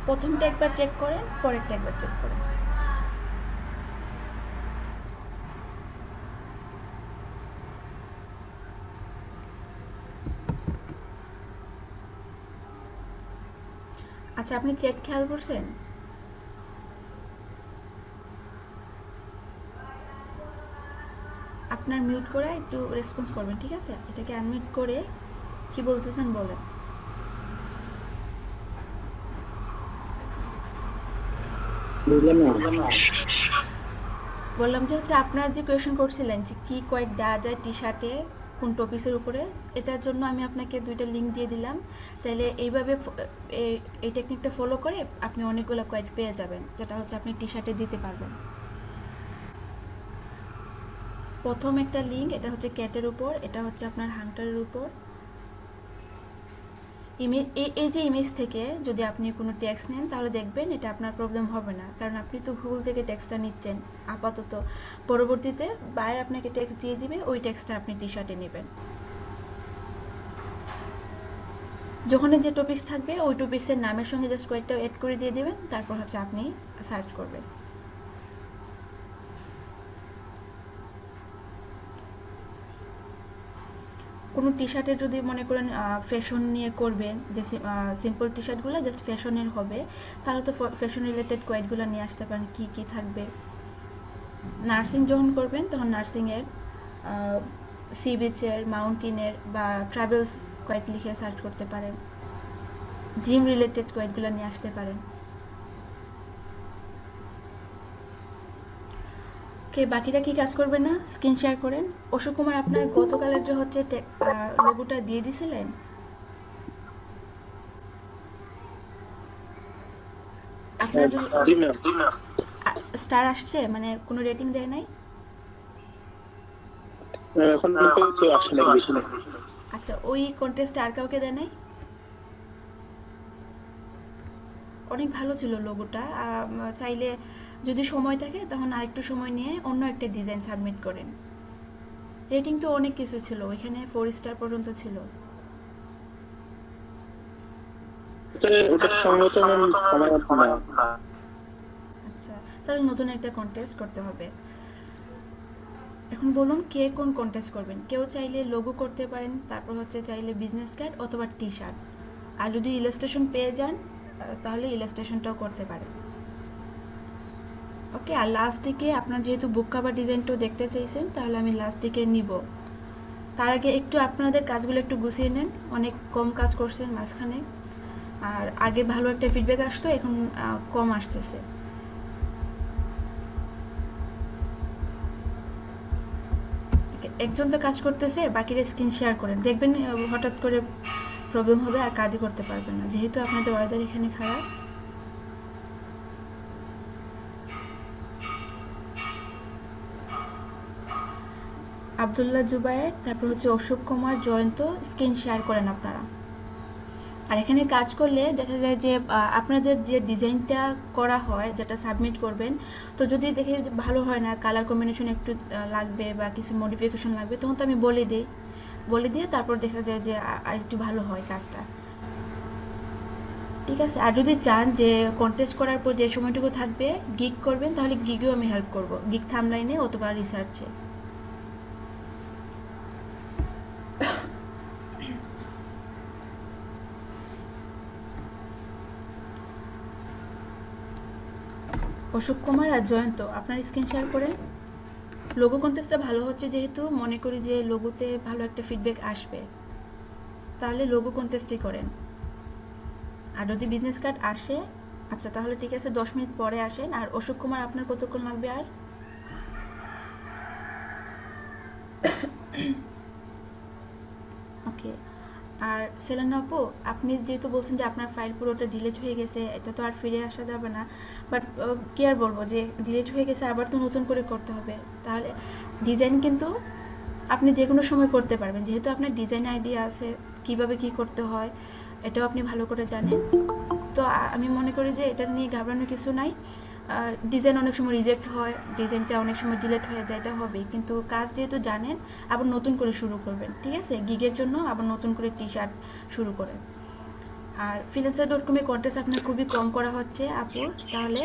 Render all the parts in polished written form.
প্রথমটা একবার চেক করেন, পরেরটা একবার চেক করেন। আচ্ছা, আপনি চ্যাট খেয়াল করছেন? আপনার মিউট করে একটু রেসপন্স করবেন, ঠিক আছে? এটাকে আনমিউট করে কি বলতেছেন বলেন। বললাম যে হচ্ছে আপনার যে কোয়েশন করছিলেন যে কি কোয়েট দেওয়া যায় টি শার্টে কোন টপিক্সের উপরে, এটার জন্য আমি আপনাকে দুইটা লিঙ্ক দিয়ে দিলাম। চাইলে এইভাবে এই টেকনিকটা ফলো করে আপনি অনেকগুলো কোয়েট পেয়ে যাবেন, যেটা হচ্ছে আপনি টি শার্টে দিতে পারবেন। প্রথম একটা লিঙ্ক, এটা হচ্ছে ক্যাটের উপর, এটা হচ্ছে আপনার হান্টারের উপর। এই যে ইমেজ থেকে যদি আপনি কোনো ট্যাক্স নেন তাহলে দেখবেন এটা আপনার প্রবলেম হবে না, কারণ আপনি তো গুগল থেকে ট্যাক্সটা নিচ্ছেন আপাতত। পরবর্তীতে বায়ার আপনাকে ট্যাক্স দিয়ে দিবে, ওই ট্যাক্সটা আপনি টি শার্টে নেবেন। যখন যে টপিক্স থাকবে ওই টপিক্সের নামের সঙ্গে জাস্ট কয়েকটা অ্যাড করে দিয়ে দেবেন, তারপর হচ্ছে আপনি সার্চ করবেন। কোনো টি শার্টের যদি মনে করেন ফ্যাশন নিয়ে করবেন, যে সিম্পল টি শার্টগুলো জাস্ট ফ্যাশনের হবে, তাহলে তো ফ্যাশন রিলেটেড কোয়েটগুলো নিয়ে আসতে পারেন, কী কী থাকবে। নার্সিং যখন করবেন তখন নার্সিংয়ের, সি বিচের, মাউন্টেনের বা ট্রাভেলস কোয়েট লিখে সার্চ করতে পারেন। জিম রিলেটেড কোয়েটগুলো নিয়ে আসতে পারেন। ওকে, বাকিটা কি কাজ করবেন না, স্ক্রিন শেয়ার করেন। অশোক কুমার, আপনার গতকালের যে হচ্ছে লোগোটা দিয়ে দিছিলেন, আপনার স্টার আসছে, মানে কোনো রেটিং দেয় নাই? আচ্ছা, ওই কন্টেস্টে আর কাউকে দেয় নাই? অনেক ভালো ছিল লোগোটা। চাইলে যদি সময় থাকে তখন আরেকটু সময় নিয়ে অন্য একটা ডিজাইন সাবমিট করেন। রেটিং তো অনেক কিছু ছিল, ওইখানে 4 স্টার পর্যন্ত ছিল। আচ্ছা, তাহলে নতুন একটা কন্টেস্ট করতে হবে। এখন বলুন কে কোন কন্টেস্ট করবেন। কেউ চাইলে লোগো করতে পারেন, তারপর হচ্ছে চাইলে বিজনেস কার্ড অথবা টি শার্ট। আর যদি ইলাস্ট্রেশন পেয়ে যান তাহলে ইলাস্ট্রেশনটাও করতে পারেন। ওকে, আর লাস্ট দিকে আপনার যেহেতু বুক কাভার ডিজাইনটাও দেখতে চাইছেন, তাহলে আমি লাস্ট দিকে নিব। তার আগে একটু আপনাদের কাজগুলো একটু গুছিয়ে নেন, অনেক কম কাজ করছেন মাঝখানে। আর আগে ভালো একটা ফিডব্যাক আসতো, এখন কম আসতেছে। একজন তো কাজ করতেছে, বাকিরা স্ক্রিন শেয়ার করেন, দেখবেন হঠাৎ করে প্রবলেম হবে আর কাজই করতে পারবেন না, যেহেতু আপনাদের ওয়েদার এখানে খারাপ। আবদুল্লাহ জুবায়ের, তারপর হচ্ছে অশোক কুমার, জয়ন্ত, স্ক্রিন শেয়ার করেন আপনারা। আর এখানে কাজ করলে দেখা যায় যে আপনাদের যে ডিজাইনটা করা হয়, যেটা সাবমিট করবেন, তো যদি দেখে ভালো হয় না, কালার কম্বিনেশন একটু লাগবে বা কিছু মডিফিকেশন লাগবে, তখন তো আমি বলে দিয়ে তারপর দেখা যায় যে আর একটু ভালো হয় কাজটা। ঠিক আছে, আর যদি চান যে কন্টেস্ট করার পর যে সময়টুকু থাকবে গিগ করবেন, তাহলে গিগেও আমি হেল্প করব, গিগ থামলাইনে অথবা রিসার্চে। অশোক কুমার আর জয়ন্ত, আপনার স্ক্রিন শেয়ার করেন। লোগো কন্টেস্টটা ভালো হচ্ছে, যেহেতু মনে করি যে লোগোতে ভালো একটা ফিডব্যাক আসবে, তাহলে লোগো কন্টেস্টই করেন। আর যদি বিজনেস কার্ড আসে, আচ্ছা তাহলে ঠিক আছে, 10 মিনিট পরে আসেন। আর অশোক কুমার, আপনার কতক্ষণ লাগবে আর? ওকে। আর সেলেনা আপু, আপনি যেহেতু বলছেন যে আপনার ফাইল পুরোটা ডিলিট হয়ে গেছে, এটা তো আর ফিরে আসা যাবে না, বাট কি আর বলবো, যে ডিলিট হয়ে গেছে আবার তো নতুন করে করতে হবে। তাহলে ডিজাইন কিন্তু আপনি যে কোনো সময় করতে পারবেন, যেহেতু আপনার ডিজাইন আইডিয়া আছে, কিভাবে কি করতে হয় এটাও আপনি ভালো করে জানেন। তো আমি মনে করি যে এটা নিয়ে ঘাবড়ানোর কিছু নাই। ডিজাইন অনেক সময় রিজেক্ট হয়, ডিজাইনটা অনেক সময় ডিলেট হয়ে যায়, এটা হবেই, কিন্তু কাজ যেহেতু জানেন আবার নতুন করে শুরু করবেন, ঠিক আছে? গিগের জন্য আবার নতুন করে টি শার্ট শুরু করেন। আর freelancer.com-এ কন্টেস্ট আপনার খুবই কম করা হচ্ছে আপু, তাহলে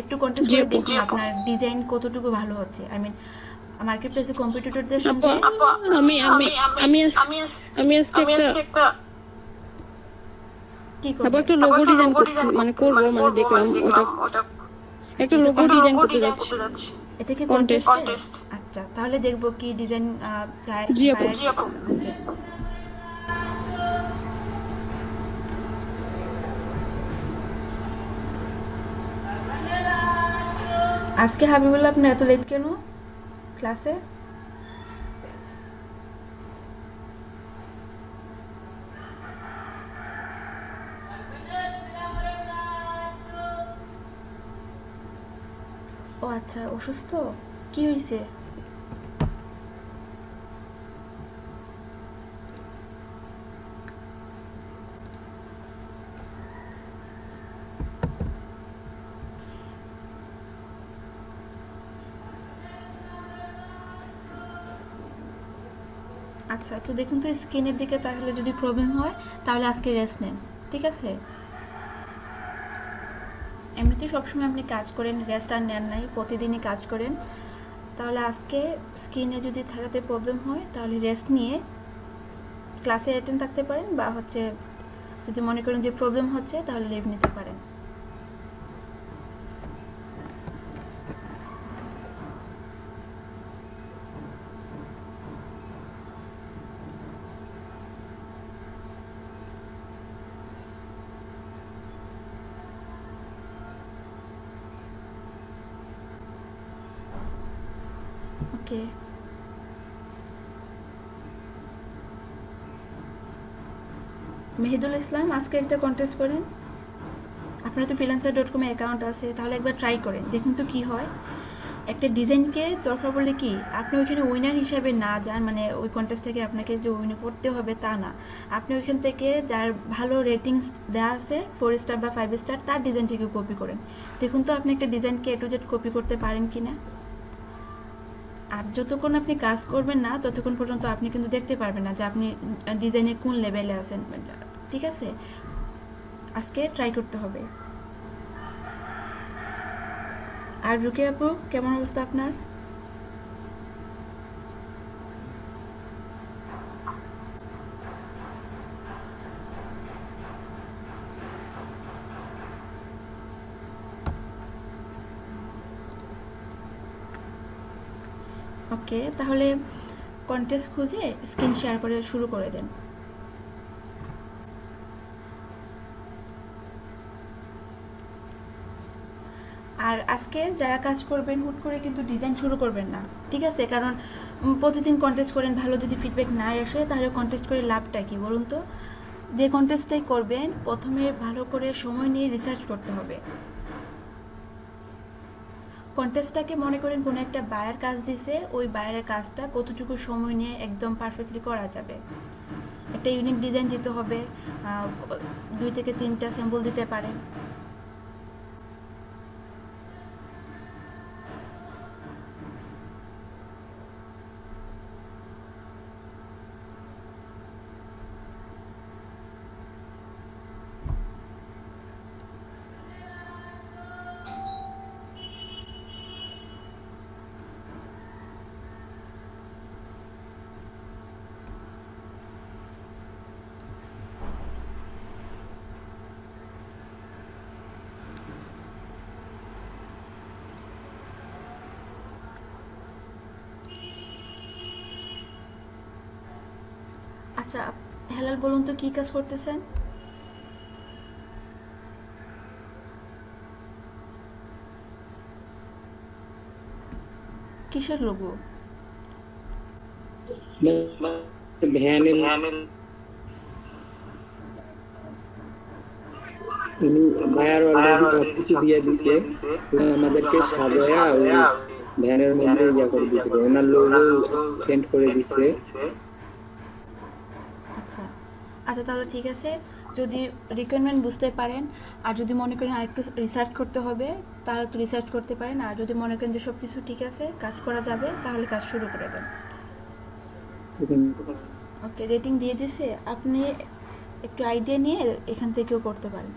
একটু কন্টেস্ট জি করে আপু। দেখুন আপনার ডিজাইন কতটুকু ভালো হচ্ছে। আই মিন মার্কেট প্লেসে কম্পিটিটরদের আপু সঙ্গে আমি আমি আমি আজ- আমি আজকে একটা কি আপু করবেন? একটা লোগো ডিজাইন মানে করবো, মানে দেখলাম ওটা একটা এটা লোগো ডিজাইন করতে যাচ্ছি এটা কি কন্টেস্ট। কন্টেস্টে? আচ্ছা, তাহলে দেখবো কি ডিজাইন চায় জি আপু। বায়ার। ওকে, আজকে হাবিবুল্লাহ আপনি এত লেট কেন ক্লাসে? ও আচ্ছা, অসুস্থ? কি হয়েছে? আচ্ছা, তো দেখুন তো স্কিনের দিকে, তাহলে যদি প্রবলেম হয় তাহলে আজকে রেস্ট নেন, ঠিক আছে? এমনিতেই সবসময় আপনি কাজ করেন, রেস্ট আর নেন নাই, প্রতিদিনই কাজ করেন। তাহলে আজকে স্কিনে যদি থাকাতে প্রবলেম হয় তাহলে রেস্ট নিয়ে ক্লাসে অ্যাটেন্ড থাকতে পারেন, বা হচ্ছে যদি মনে করেন যে প্রবলেম হচ্ছে তাহলে লিভ নিতে পারেন। ওকে, মেহেদুল ইসলাম, আজকে একটা কন্টেস্ট করেন। আপনার তো freelancer.com-এ অ্যাকাউন্ট আছে, তাহলে একবার ট্রাই করেন, দেখুন তো কি হয়। একটা ডিজাইনকে দরকার পড়লে কি আপনি ওইখানে উইনার হিসাবে না যান, মানে ওই কন্টেস্ট থেকে আপনাকে যে উইনার করতে হবে তা না। আপনি ওইখান থেকে যার ভালো রেটিংস দেওয়া আছে 4 স্টার বা 5 স্টার, তার ডিজাইনটিকে কপি করেন। দেখুন তো আপনি একটা ডিজাইনকে A to Z কপি করতে পারেন কি না। আর যতক্ষণ আপনি কাজ করবেন না ততক্ষণ পর্যন্ত আপনি কিন্তু দেখতে পারবেন না যে আপনি ডিজাইনে কোন লেভেলে আছেন, ঠিক আছে? আজকে ট্রাই করতে হবে। আর রুকিয়া আপু, কেমন অবস্থা আপনার? ওকে, তাহলে কন্টেস্ট খুঁজে স্ক্রিন শেয়ার করে শুরু করে দেন। আর আজকে যারা কাজ করবেন হুট করে কিন্তু ডিজাইন শুরু করবেন না, ঠিক আছে? কারণ প্রতিদিন কন্টেস্ট করেন, ভালো যদি ফিডব্যাক না আসে তাহলে কন্টেস্ট করে লাভটা কি বলুন তো? যে কন্টেস্টটাই করবেন প্রথমে ভালো করে সময় নিয়ে রিসার্চ করতে হবে। কন্টেস্টটাকে মনে করেন কোনো একটা বায়ার কাজ দিছে, ওই বায়ারের কাজটা কতটুকু সময় নিয়ে একদম পারফেক্টলি করা যাবে। একটা ইউনিক ডিজাইন দিতে হবে, 2 থেকে 3টা স্যাম্পল দিতে পারেন। আচ্ছা, হেলাল বলুন তো কী কাজ করতেছেন? কিসের লোগো? ভ্যানের উনি ভাইয়ার অলরেডি সবকিছু দিয়ে দিছে, উনি আমাদেরকে সাজায়া ওই ভ্যানের মধ্যে ইয়া করে দিতে পারে, ওনার লোগো সেন্ড করে দিছে। আচ্ছা আচ্ছা, তাহলে ঠিক আছে। যদি রিকোয়ারমেন্ট বুঝতে পারেন আর যদি মনে করেন আরেকটু রিসার্চ করতে হবে তাহলে তো রিসার্চ করতে পারেন, আর যদি মনে করেন যে সব কিছু ঠিক আছে, কাজ করা যাবে, তাহলে কাজ শুরু করে দেন। ওকে, রেটিং দিয়ে দিছে আপনি। একটু আইডিয়া নিয়ে এখান থেকেও করতে পারেন।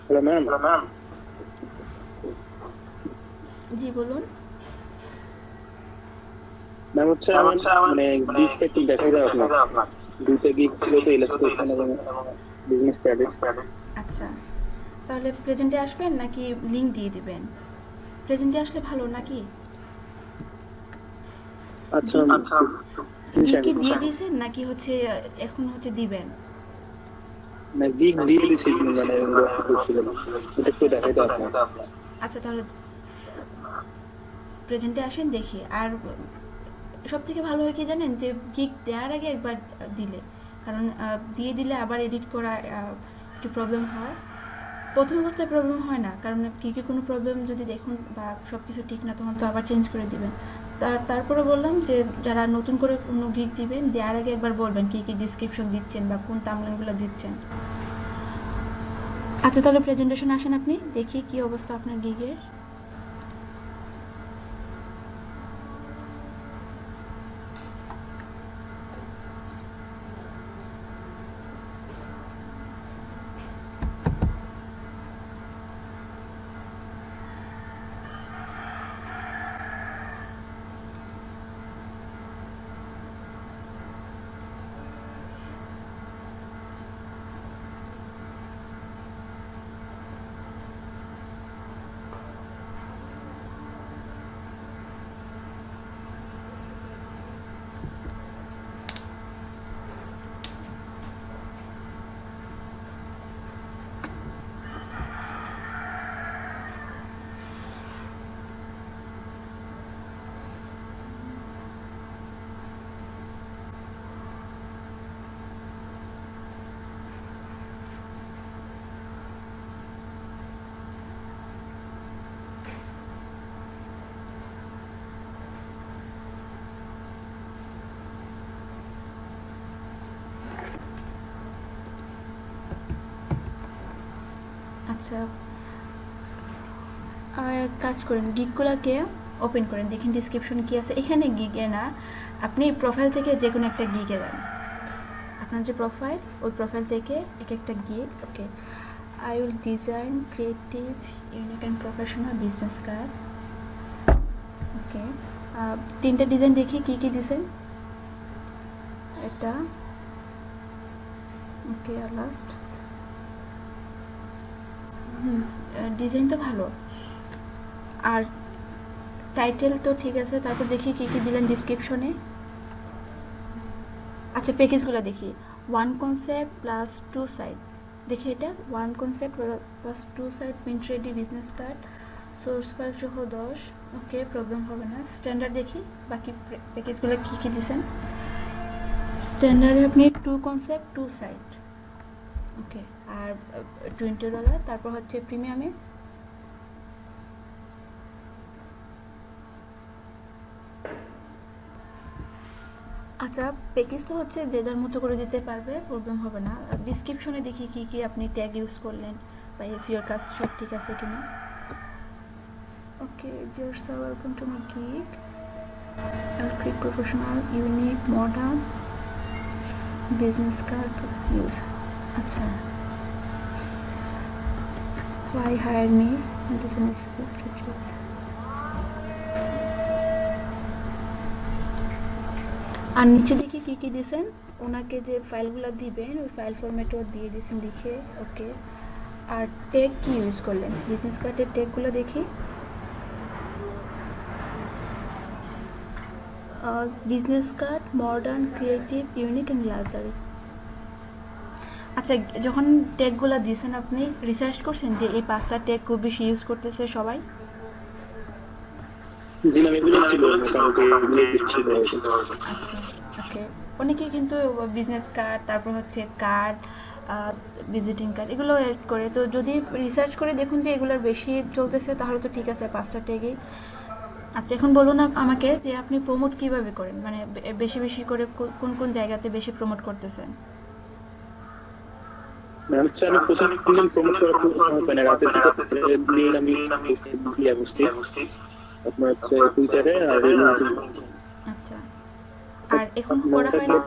Hello ma'am. জি বলুন। ম্যাম হচ্ছে আমার মানে গিগটা একটু দেখা যায় আপনার দুইটা গিগ ছিল তো, ইলাস্ট্রেশন এবং বিজনেস স্টাডিজ। আচ্ছা, তাহলে প্রেজেন্টে আসবেন নাকি লিংক দিয়ে দিবেন? প্রেজেন্টে আসলে ভালো নাকি? আচ্ছা গিগ কি দিয়ে দিয়েছেন নাকি হচ্ছে এখন হচ্ছে দিবেন? না গিগ দিয়ে দিছি মানে করছিল না, এটা একটু দেখাই তো আপনার। আচ্ছা তাহলে প্রেজেন্টে আসেন দেখি। আর সব থেকে ভালো হয় কি জানেন, যে গিগ দেওয়ার আগে একবার দিলে, কারণ দিয়ে দিলে আবার এডিট করা একটু প্রবলেম হয়। প্রথম অবস্থায় প্রবলেম হয় না, কারণ গিগে কোনো প্রবলেম যদি দেখুন বা সব কিছু ঠিক না, তখন তো আবার চেঞ্জ করে দিবেন। তারপরে বললাম যে যারা নতুন করে কোনো গিগ দিবেন, দেওয়ার আগে একবার বলবেন কী কী ডিসক্রিপশন দিচ্ছেন বা কোন তামলানগুলো দিচ্ছেন। আচ্ছা তাহলে প্রেজেন্টেশন আসেন, আপনি দেখি কি অবস্থা আপনার গিগের। আচ্ছা, কাজ করেন, গিগগুলোকে ওপেন করেন, দেখেন ডিসক্রিপশন কি আছে। এখানে গিগে না, আপনি প্রোফাইল থেকে যে কোনো একটা গিগে দেন। আপনার যে প্রোফাইল, ওই প্রোফাইল থেকে এক একটা gig. Okay, I will design creative unique and professional business card. Okay, 3টা ডিজাইন দেখি কী কী দিছেন। এটা ওকে, আর লাস্ট ডিজাইন তো ভালো, আর টাইটেল তো ঠিক আছে। তারপর দেখি কী কী দিলেন ডিসক্রিপশনে। আচ্ছা, প্যাকেজগুলো দেখি। 1 কনসেপ্ট প্লাস 2 সাইড, দেখি এটা 1 concept plus 2 side print ready business card, source file সহ 10। ওকে, প্রবলেম হবে না। স্ট্যান্ডার্ড দেখি বাকি প্যাকেজগুলো কী কী দিছেন। স্ট্যান্ডার্ডে আপনি 2 কনসেপ্ট 2 সাইড, ওকে, আর $20। তারপর হচ্ছে প্রিমিয়ামে আচ্ছা, প্যাকেজ তো হচ্ছে যে যার মতো করে দিতে পারবে, প্রবলেম হবে না। ডিসক্রিপশনে দেখি কী কী আপনি ট্যাগ ইউজ করলেন বা এসইওর কাজ সব ঠিক আছে কিনা। Okay, dear sir, welcome to my gig. I'll create professional, unique, modern business card to use. আচ্ছা, why hire me? Design is good to choose. আর নিচে দেখি কী কী দিয়েছেন। ওনাকে যে ফাইলগুলো দিবেন ওই ফাইল ফরম্যাটও দিয়ে দিয়েছেন লিখে। ওকে, আর ট্যাগ কি ইউজ করলেন, বিজনেস কার্ডের ট্যাগগুলো দেখি। Business card modern, creative, unique and luxury. আচ্ছা, যখন ট্যাগগুলো দিয়েছেন আপনি রিসার্চ করছেন যে এই 5টা ট্যাগ খুব বেশি ইউজ করতেছে সবাই? আচ্ছা, ওকে। অনেকে কিন্তু বিজনেস কার্ড, তারপর হচ্ছে কার্ড, ভিজিটিং কার্ড এগুলো অ্যাড করে। তো যদি রিসার্চ করে দেখুন যে এগুলোর বেশি চলতেছে তাহলে তো ঠিক আছে, 5টা ট্যাগই। আচ্ছা, এখন বলুন আমাকে যে আপনি প্রমোট কিভাবে করেন, মানে বেশি বেশি করে কোন কোন জায়গাতে বেশি প্রমোট করতেছেন? আমি প্রথম দিন প্রমোট করার সময় পাই না, রাতের দিন আমি আপনার হচ্ছে টুইটারে আর আচ্ছা, আর এখন করা হয় না?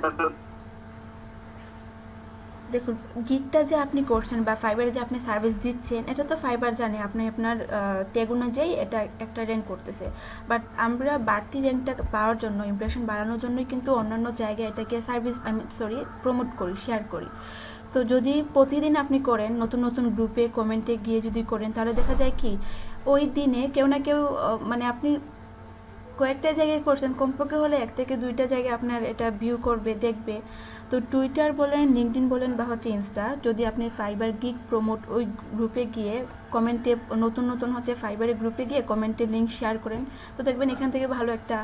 দেখুন, গিগটা যে আপনি করছেন বা ফাইবারে যে আপনি সার্ভিস দিচ্ছেন, এটা তো ফাইবার জানে আপনি আপনার ট্যাগ অনুযায়ী এটা একটা র্যাঙ্ক করতেছে। বাট আমরা বাড়তি র্যাঙ্কটা পাওয়ার জন্য, ইমপ্রেশন বাড়ানোর জন্যই কিন্তু অন্যান্য জায়গায় এটাকে প্রমোট করি, শেয়ার করি। তো যদি প্রতিদিন আপনি করেন, নতুন নতুন গ্রুপে কমেন্টে গিয়ে যদি করেন, তাহলে দেখা যায় কি ওই দিনে কেউ না কেউ মানে আপনি কয়েকটা জায়গায় করছেন, কমপক্ষে হলে 1 থেকে 2টা জায়গায় আপনার এটা ভিউ করবে, দেখবে। তো টুইটার বলেন, লিঙ্কডইন বলেন বা হচ্ছে ইনস্টা, যদি আপনি ফাইবার গিগ প্রমোট ওই গ্রুপে গিয়ে কমেন্টে নতুন নতুন হচ্ছে ফাইবারের গ্রুপে গিয়ে কমেন্টে লিঙ্ক শেয়ার করেন, তো দেখবেন এখান থেকে ভালো একটা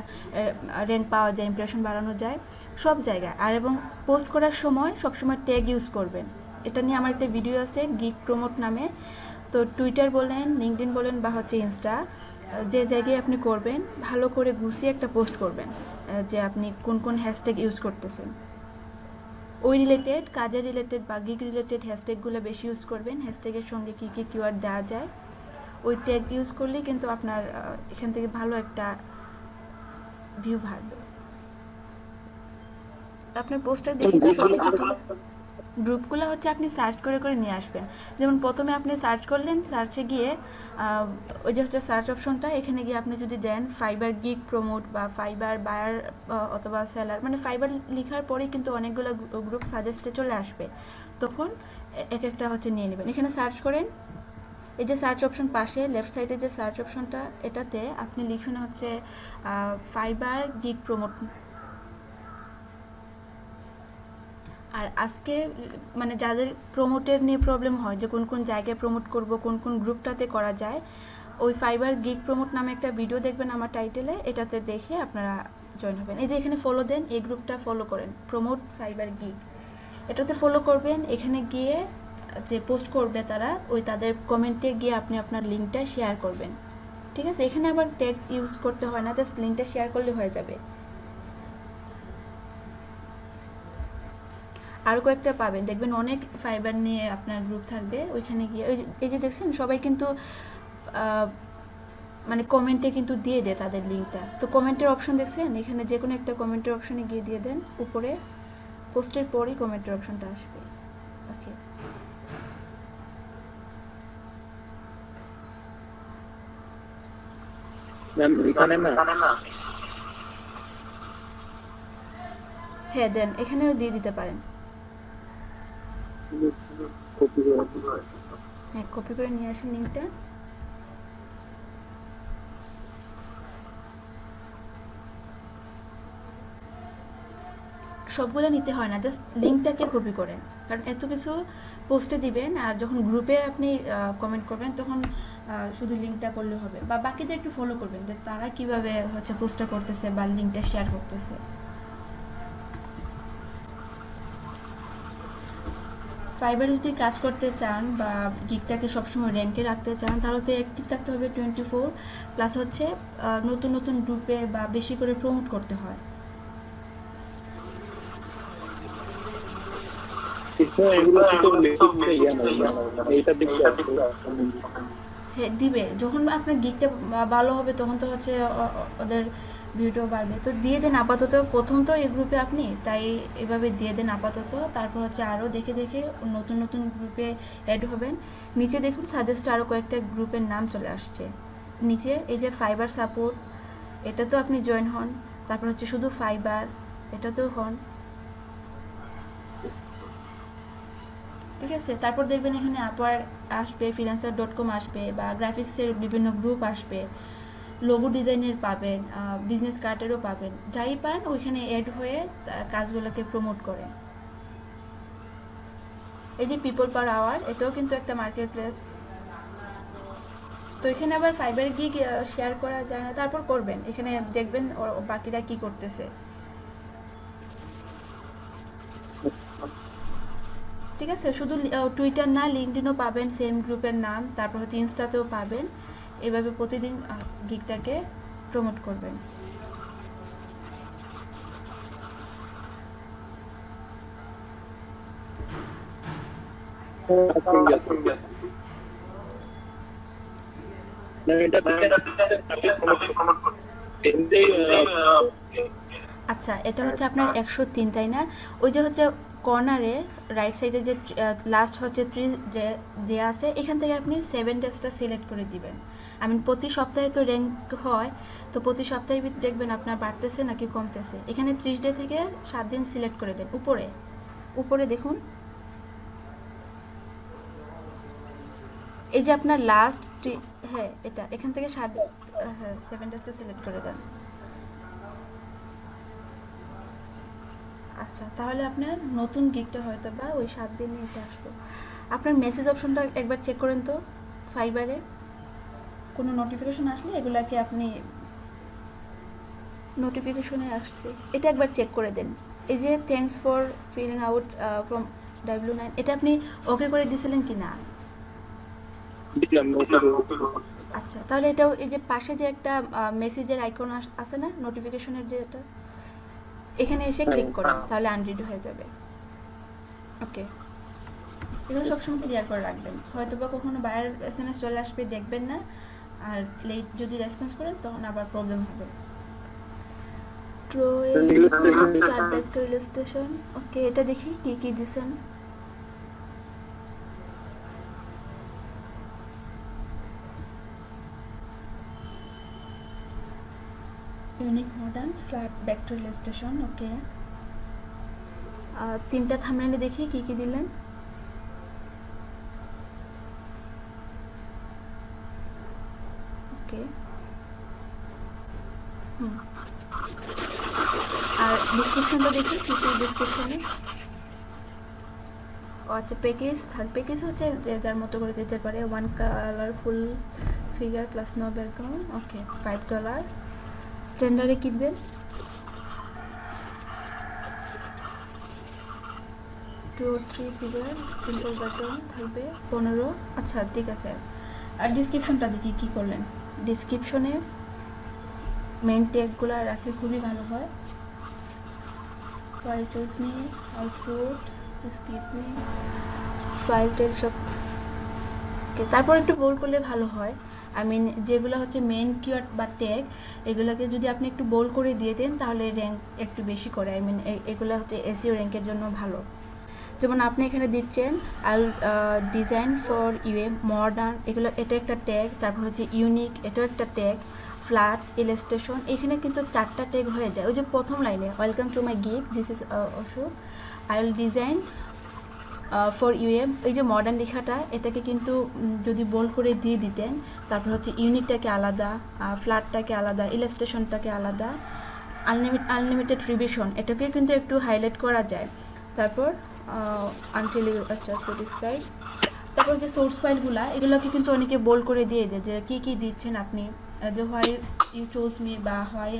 র্যাঙ্ক পাওয়া যায়, ইমপ্রেশন বাড়ানো যায় সব জায়গায়। আর এবং পোস্ট করার সময় সবসময় ট্যাগ ইউজ করবেন। এটা নিয়ে আমার একটা ভিডিও আছে গিগ প্রমোট নামে। তো টুইটার বলেন, লিঙ্কডইন বলেন বা হচ্ছে ইনস্টা, যে জায়গায় আপনি করবেন ভালো করে গুছিয়ে একটা পোস্ট করবেন যে আপনি কোন কোন হ্যাশট্যাগ ইউজ করতেছেন। ওই রিলেটেড, কাজের রিলেটেড বা গিগ রিলেটেড হ্যাশট্যাগুলো বেশি ইউজ করবেন। হ্যাশট্যাগের সঙ্গে কী কী কিওয়ার্ড দেওয়া যায় ওই ট্যাগ ইউজ করলেই কিন্তু আপনার এখান থেকে ভালো একটা ভিউ বাড়বে। আপনার পোস্টার দেখি তো সব কিছু। গ্রুপগুলো হচ্ছে আপনি সার্চ করে করে নিয়ে আসবেন। যেমন প্রথমে আপনি সার্চ করলেন, সার্চে গিয়ে ওই যে হচ্ছে সার্চ অপশনটা, এখানে গিয়ে আপনি যদি দেন ফাইবার গিগ প্রমোট বা ফাইবার বায়ার অথবা সেলার, মানে ফাইবার লেখার পরেই কিন্তু অনেকগুলো গ্রুপ সাজেস্টে চলে আসবে। তখন এক একটা হচ্ছে নিয়ে নেবেন। এখানে সার্চ করেন, এই যে সার্চ অপশন পাশে লেফট সাইডে যে সার্চ অপশনটা, এটাতে আপনি লিখুন হচ্ছে ফাইবার গিগ প্রমোট। আর আজকে মানে যাদের প্রমোটের নিয়ে প্রবলেম হয় যে কোন কোন জায়গায় প্রমোট করব, কোন কোন গ্রুপটাতে করা যায়, ওই ফাইবার গিগ প্রমোট নামে একটা ভিডিও দেখবেন আমার টাইটেলে, এটাতে দেখে আপনারা জয়েন হবেন। এই যে এখানে ফলো দেন, এই গ্রুপটা ফলো করেন, প্রমোট ফাইবার গিগ, এটাতে ফলো করবেন। এখানে গিয়ে যে পোস্ট করবে তারা, ওই তাদের কমেন্টে গিয়ে আপনি আপনার লিঙ্কটা শেয়ার করবেন। ঠিক আছে, এখানে আবার ট্যাগ ইউজ করতে হয় না, জাস্ট লিঙ্কটা শেয়ার করলে হয়ে যাবে। আরও কয়েকটা পাবেন, দেখবেন অনেক ফাইবার নিয়ে আপনার গ্রুপ থাকবে। ওইখানে গিয়ে এই যে দেখছেন সবাই কিন্তু মানে কমেন্টে কিন্তু দিয়ে দেয় তাদের লিঙ্কটা। তো কমেন্টের অপশন দেখছেন, এখানে যে কোনো একটা কমেন্টের অপশনে গিয়ে দিয়ে দেন, উপরে পোস্টের পরই কমেন্টের অপশনটা আসবে। ওকে, ম্যাম এখানে না হ্যাঁ দেন, এখানেও দিয়ে দিতে পারেন। কপি করে হ্যাঁ, কপি করে নিয়ে আসেন লিঙ্কটা। সবগুলো নিতে হয় না, জাস্ট লিঙ্কটাকে কপি করেন, কারণ এত কিছু পোস্টে দিবেন আর যখন গ্রুপে আপনি কমেন্ট করবেন তখন শুধু লিঙ্কটা করলে হবে, বা বাকিদের একটু ফলো করবেন যে তারা কিভাবে হচ্ছে পোস্টটা করতেছে বা লিঙ্কটা শেয়ার করতেছে। ফাইবারে যদি কাজ করতে চান বা গিগটাকে সবসময় র্যাঙ্কে রাখতে চান, তাহলে তো অ্যাক্টিভ থাকতে হবে 24, প্লাস হচ্ছে নতুন নতুন গ্রুপে বা বেশি করে প্রমোট করতে হয়। এগুলো তো লেখা ইয়া না এইটা দেখতে হ্যাঁ দিবে, যখন আপনার গিগটা ভালো হবে তখন তো হচ্ছে ওদের ভিডিও বাড়বে। তো দিয়ে দেন আপাতত, প্রথম তো এই গ্রুপে আপনি, তাই এভাবে দিয়ে দেন আপাতত। তারপর হচ্ছে আরও দেখে দেখে নতুন নতুন গ্রুপে অ্যাড হবেন। নিচে দেখুন সাজেস্ট আরও কয়েকটা গ্রুপের নাম চলে আসছে নিচে। এই যে ফাইবার সাপোর্ট, এটা তো আপনি জয়েন হন। তারপর হচ্ছে শুধু ফাইবার, এটাতেও হন। ঠিক আছে, তারপর দেখবেন এখানে আপওয়ার্ক আসবে, freelancer.com আসবে, বা গ্রাফিক্সের বিভিন্ন গ্রুপ আসবে, লোগো ডিজাইনের পাবেন, বিজনেস কার্ডেরও পাবেন। যাই পান ওইখানে অ্যাড হয়ে কাজগুলোকে প্রমোট করে। এই যে পিপল পার আওয়ার, এটাও কিন্তু একটা মার্কেট প্লেস। তো এখানে আবার ফাইবার গিগ শেয়ার করা যায় না, তারপর করবেন, এখানে দেখবেন বাকিরা কি করতেছে। ঠিক আছে, শুধু টুইটার না, লিঙ্কডিনও পাবেন সেম গ্রুপের নাম, তারপর হচ্ছে ইনস্টাতেও পাবেন। এভাবে প্রতিদিন গিগটাকে প্রমোট করবেন। আচ্ছা, এটা হচ্ছে আপনার 103, তাই না? ওই যে হচ্ছে কর্নারে রাইট সাইডে যে লাস্ট হচ্ছে 3 দেওয়া আছে, এখান থেকে আপনি 7 ডেজটা সিলেক্ট করে দিবেন। প্রতি সপ্তাহে তো র্যাঙ্ক হয়, তো প্রতি সপ্তাহে দেখবেন আপনার বাড়তেছে নাকি কমতেছে। এখানে 30 ডে থেকে 7 দিন সিলেক্ট করে দেন। উপরে উপরে দেখুন, এই যে আপনার লাস্ট, হ্যাঁ এটা, এখান থেকে 7 ডেজটা সিলেক্ট করে দেন। আচ্ছা, তাহলে আপনার নতুন গিগটা হয়তো বা ওই 7 দিনে এটা আসলো। আপনার মেসেজ অপশনটা একবার চেক করেন তো, ফাইবারে কোনো নোটিফিকেশন আসলে এগুলাকে আপনি, নোটিফিকেশনে আসছে এটা একবার চেক করে দেন। এই যে thanks for filling out from W9, এটা আপনি ওকে করে দিয়েছিলেন কি না? আচ্ছা, তাহলে এটাও এই যে পাশে যে একটা মেসেজের আইকন আছে না, নোটিফিকেশনের যে, এটা এখানে এসে ক্লিক করেন, তাহলে আনরিড হয়ে যাবে। ওকে, এগুলো সবসময় ক্লিয়ার করে রাখবেন, হয়তো বা কখনো বায়ার SMS চলে আসবে, দেখবেন না, আর লেট যদি রেসপন্স করেন তখন আবার প্রবলেম হবে। Flat back to rail station, okay, এটা দেখি কি কি দিছেন। Unique modern flat back to rail station, okay. 3টা থাম্বনেলে দেখি কি কি দিলেন। ওকে, আর ডিসক্রিপশনটা দেখি কি কি ডিসক্রিপশনে। ও আচ্ছা, প্যাকেজ, থার্ড প্যাকেজ হচ্ছে যে যার মতো করে দিতে পারে। 1 colourful figure plus no background, okay, $5। স্ট্যান্ডার্ডে কিনবেন 2-3 ফিগার সিম্পল ব্যাকগ্রাউন্ড থাকবে 15। আচ্ছা ঠিক আছে, আর ডিসক্রিপশনটা দেখি কি করলেন। ডিসক্রিপশনে মেন ট্যাগগুলো রাখলে খুবই ভালো হয়। Why choose me, how to skip me file tell সব। তারপর একটু বোল্ড করলে ভালো হয়। আই মিন যেগুলো হচ্ছে মেন কিওয়ার্ড বা ট্যাগ, এগুলোকে যদি আপনি একটু বোল্ড করে দিয়ে দেন তাহলে র্যাঙ্ক একটু বেশি করে। আই মিন এগুলো হচ্ছে এসইও র্যাঙ্কের জন্য ভালো। যেমন আপনি এখানে দিচ্ছেন আল ডিজাইন ফর ইউএ মডার্ন, এগুলো এটা একটা ট্যাগ। তারপর হচ্ছে ইউনিক, এটাও একটা ট্যাগ। ফ্ল্যাট, ইলাস্ট্রেশন, এখানে কিন্তু 4টা ট্যাগ হয়ে যায়। ওই যে প্রথম লাইনে welcome to my gig, this is Ashok, I will design for um, এই যে মডার্ন লেখাটা এটাকে কিন্তু যদি বোল্ড করে দিয়ে দিতেন, তারপর হচ্ছে ইউনিকটাকে আলাদা, ফ্ল্যাটটাকে আলাদা, ইলাস্ট্রেশনটাকে আলাদা, আনলিমিটেড রিভিশন এটাকে কিন্তু একটু হাইলাইট করা যায়। তারপর আনটিল আচ্ছা স্যাটিসফাইড। তারপর যে সোর্স ফাইলগুলো এগুলোকে কিন্তু অনেকে বোল্ড করে দিয়ে দেয় যে কী কী দিচ্ছেন আপনি, যে হোয়াই ইউ চোজ মি বা হোয়াই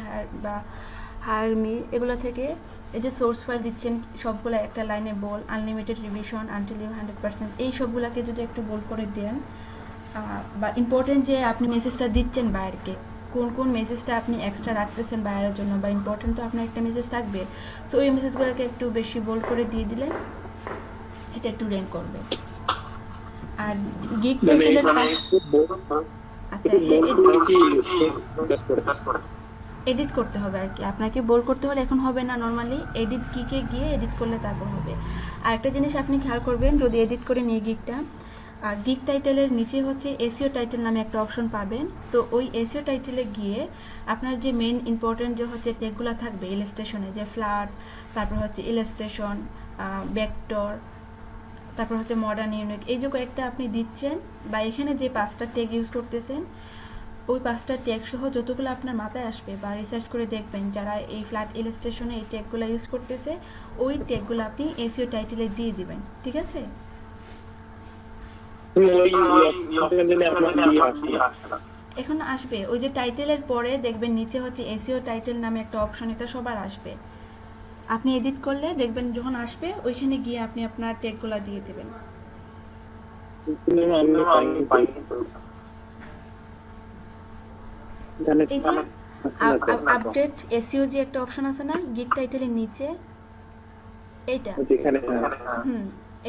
হায়ার মি, এগুলো থেকে এই যে সোর্স ফাইল দিচ্ছেন সবগুলো একটা লাইনে বল, আনলিমিটেড রিভিশন, আনটিল ইউ 100%, এই সবগুলোকে যদি একটু বোল্ড করে দেন, বা ইম্পর্টেন্ট যে আপনি মেসেজটা দিচ্ছেন বাইরকে, কোন কোন মেসেজটা আপনি এক্সট্রা রাখতেছেন বাইরের জন্য, বা ইম্পর্টেন্ট তো আপনার একটা মেসেজ থাকবে, তো ওই মেসেজগুলোকে একটু বেশি বোল্ড করে দিয়ে দিলে এটা একটু র্যাঙ্ক করবে। আর গিগ টাইটেলের আচ্ছা এডিট করতে হবে আর কি, আপনাকে বোল্ড করতে হলে এখন হবে না, নর্মালি এডিট গিগে গিয়ে এডিট করলে তারপর হবে। আর একটা জিনিস আপনি খেয়াল করবেন, যদি এডিট করে নিয়ে গিগটা, গিগ টাইটেলের নিচে হচ্ছে এসইও টাইটেল নামে একটা অপশন পাবেন। তো ওই এসইও টাইটেলে গিয়ে আপনার যে মেন ইম্পর্টেন্ট যে হচ্ছে ট্যাগগুলো থাকবে ইলাস্ট্রেশনে, যে ফ্ল্যাট, তারপর হচ্ছে ইলাস্ট্রেশন, ভেক্টর, তারপর হচ্ছে মডার্ন, ইউনিক, এই যে কয়েকটা আপনি দিচ্ছেন বা এখানে যে 5টা ট্যাগ ইউজ করতেছেন, ওই 5টা ট্যাগ সহ যতগুলো আপনার মাথায় আসবে বা রিসার্চ করে দেখবেন যারা এই ফ্ল্যাট ইলাস্ট্রেশনে এই ট্যাগগুলো ইউজ করতেছে, ওই ট্যাগগুলো আপনি এসইও টাইটেলে দিয়ে দিবেন, ঠিক আছে? এখন আসবে ওই যে টাইটেলের পরে দেখবেন নিচে হচ্ছে এসইও টাইটেল নামে একটা অপশন, এটা সবার আসবে। আপনি এডিট করলে দেখবেন যখন আসবে ওইখানে গিয়ে আপনি আপনার ট্যাগগুলো দিয়ে দেবেন। এই যে আপডেট এসইও যে একটা অপশন আছে না গিগ টাইটেলের নিচে, এইটা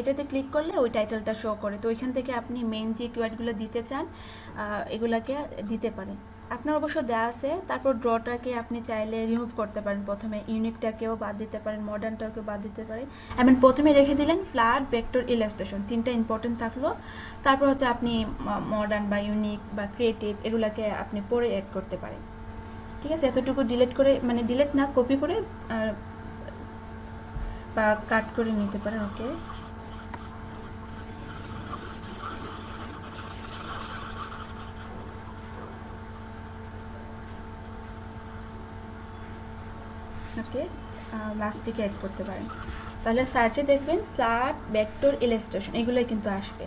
এটাতে ক্লিক করলে ওই টাইটেলটা শো করে। তো ওইখান থেকে আপনি মেইন যে কিওয়ার্ডগুলো দিতে চান এগুলাকে দিতে পারেন। আপনার অবশ্য দেওয়া আছে। তারপর ড্রটাকে আপনি চাইলে রিমুভ করতে পারেন, প্রথমে ইউনিকটাকেও বাদ দিতে পারেন, মডার্নটাকেও বাদ দিতে পারেন। এমন প্রথমে রেখে দিলেন ফ্ল্যাট, ভেক্টর, ইলাস্ট্রেশন, 3টা ইম্পর্টেন্ট থাকলো। তারপর হচ্ছে আপনি মডার্ন বা ইউনিক বা ক্রিয়েটিভ এগুলাকে আপনি পরে অ্যাড করতে পারেন, ঠিক আছে? এতটুকু ডিলিট করে, মানে ডিলিট না, কপি করে বা কাট করে নিতে পারেন। ওকে, ওকে, লাস্ট থেকে অ্যাড করতে পারেন। তাহলে সার্চে দেখবেন ফ্ল্যাট, ভেক্টর, ইলাস্ট্রেশন এগুলোই কিন্তু আসবে।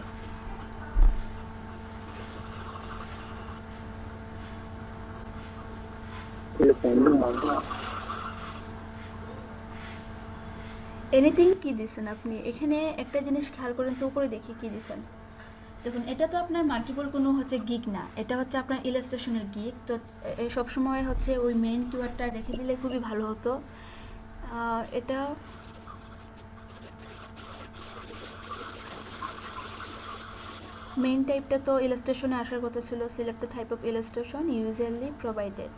এনিথিং কি দিছেন আপনি? এখানে একটা জিনিস খেয়াল করেন তো, উপরে দেখি কি দিছেন। দেখুন এটা তো আপনার মাল্টিপল কোনো হচ্ছে গিগ না, এটা হচ্ছে আপনার ইলাস্ট্রেশনের গিগ। তো সবসময় হচ্ছে ওই মেইন কিওয়ার্ডটা রেখে দিলে খুবই ভালো হতো। এটা মেইন টাইপটা তো ইলাস্ট্রেশনে আসার কথা ছিল, select the type of illustration usually provided.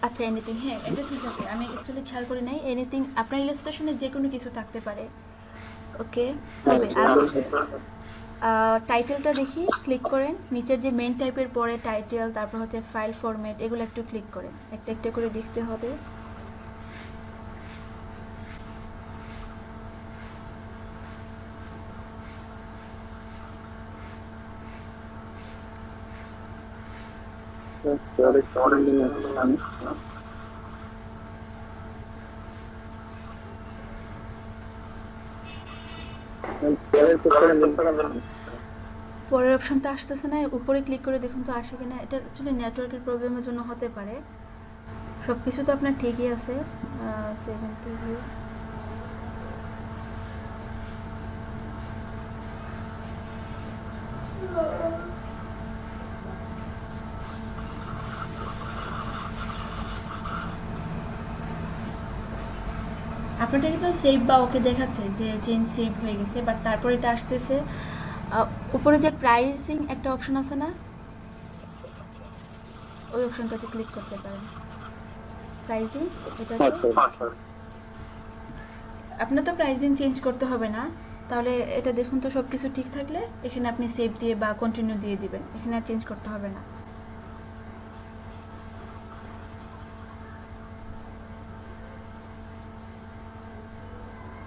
আচ্ছা এনিথিং, হ্যাঁ এটা ঠিক আছে, আমি অ্যাকচুয়ালি খেয়াল করি নাই। এনিথিং আপনার ইলাস্ট্রেশনে যে কোনো কিছু থাকতে পারে। ওকে, হবে। আর টাইটেলটা দেখি, ক্লিক করেন নিচের যে মেন টাইপের পরে টাইটেল, তারপর হচ্ছে ফাইল ফরম্যাট, এগুলো একটু ক্লিক করেন, একটা একটা করে দেখতে হবে। পরের অপশনটা আসতেছে না, উপরে ক্লিক করে দেখুন তো আসে কিনা। এটা অ্যাকচুয়ালি নেটওয়ার্কের প্রবলেমের জন্য হতে পারে। সব কিছু তো আপনার ঠিকই আছে। 70 ভিউ, আপনারটা কিন্তু সেভ বা ওকে দেখাচ্ছে যে চেঞ্জ সেভ হয়ে গেছে, বাট তারপর এটা আসতেছে উপরে যে প্রাইসিং একটা অপশন আছে না, ওই অপশনটাতে ক্লিক করতে পারেন। প্রাইজিং এটাতে আচ্ছা আপনার তো প্রাইজিং চেঞ্জ করতে হবে না। তাহলে এটা দেখুন তো সব কিছু ঠিক থাকলে এখানে আপনি সেভ দিয়ে বা কন্টিনিউ দিয়ে দিবেন, এখানে আর চেঞ্জ করতে হবে না।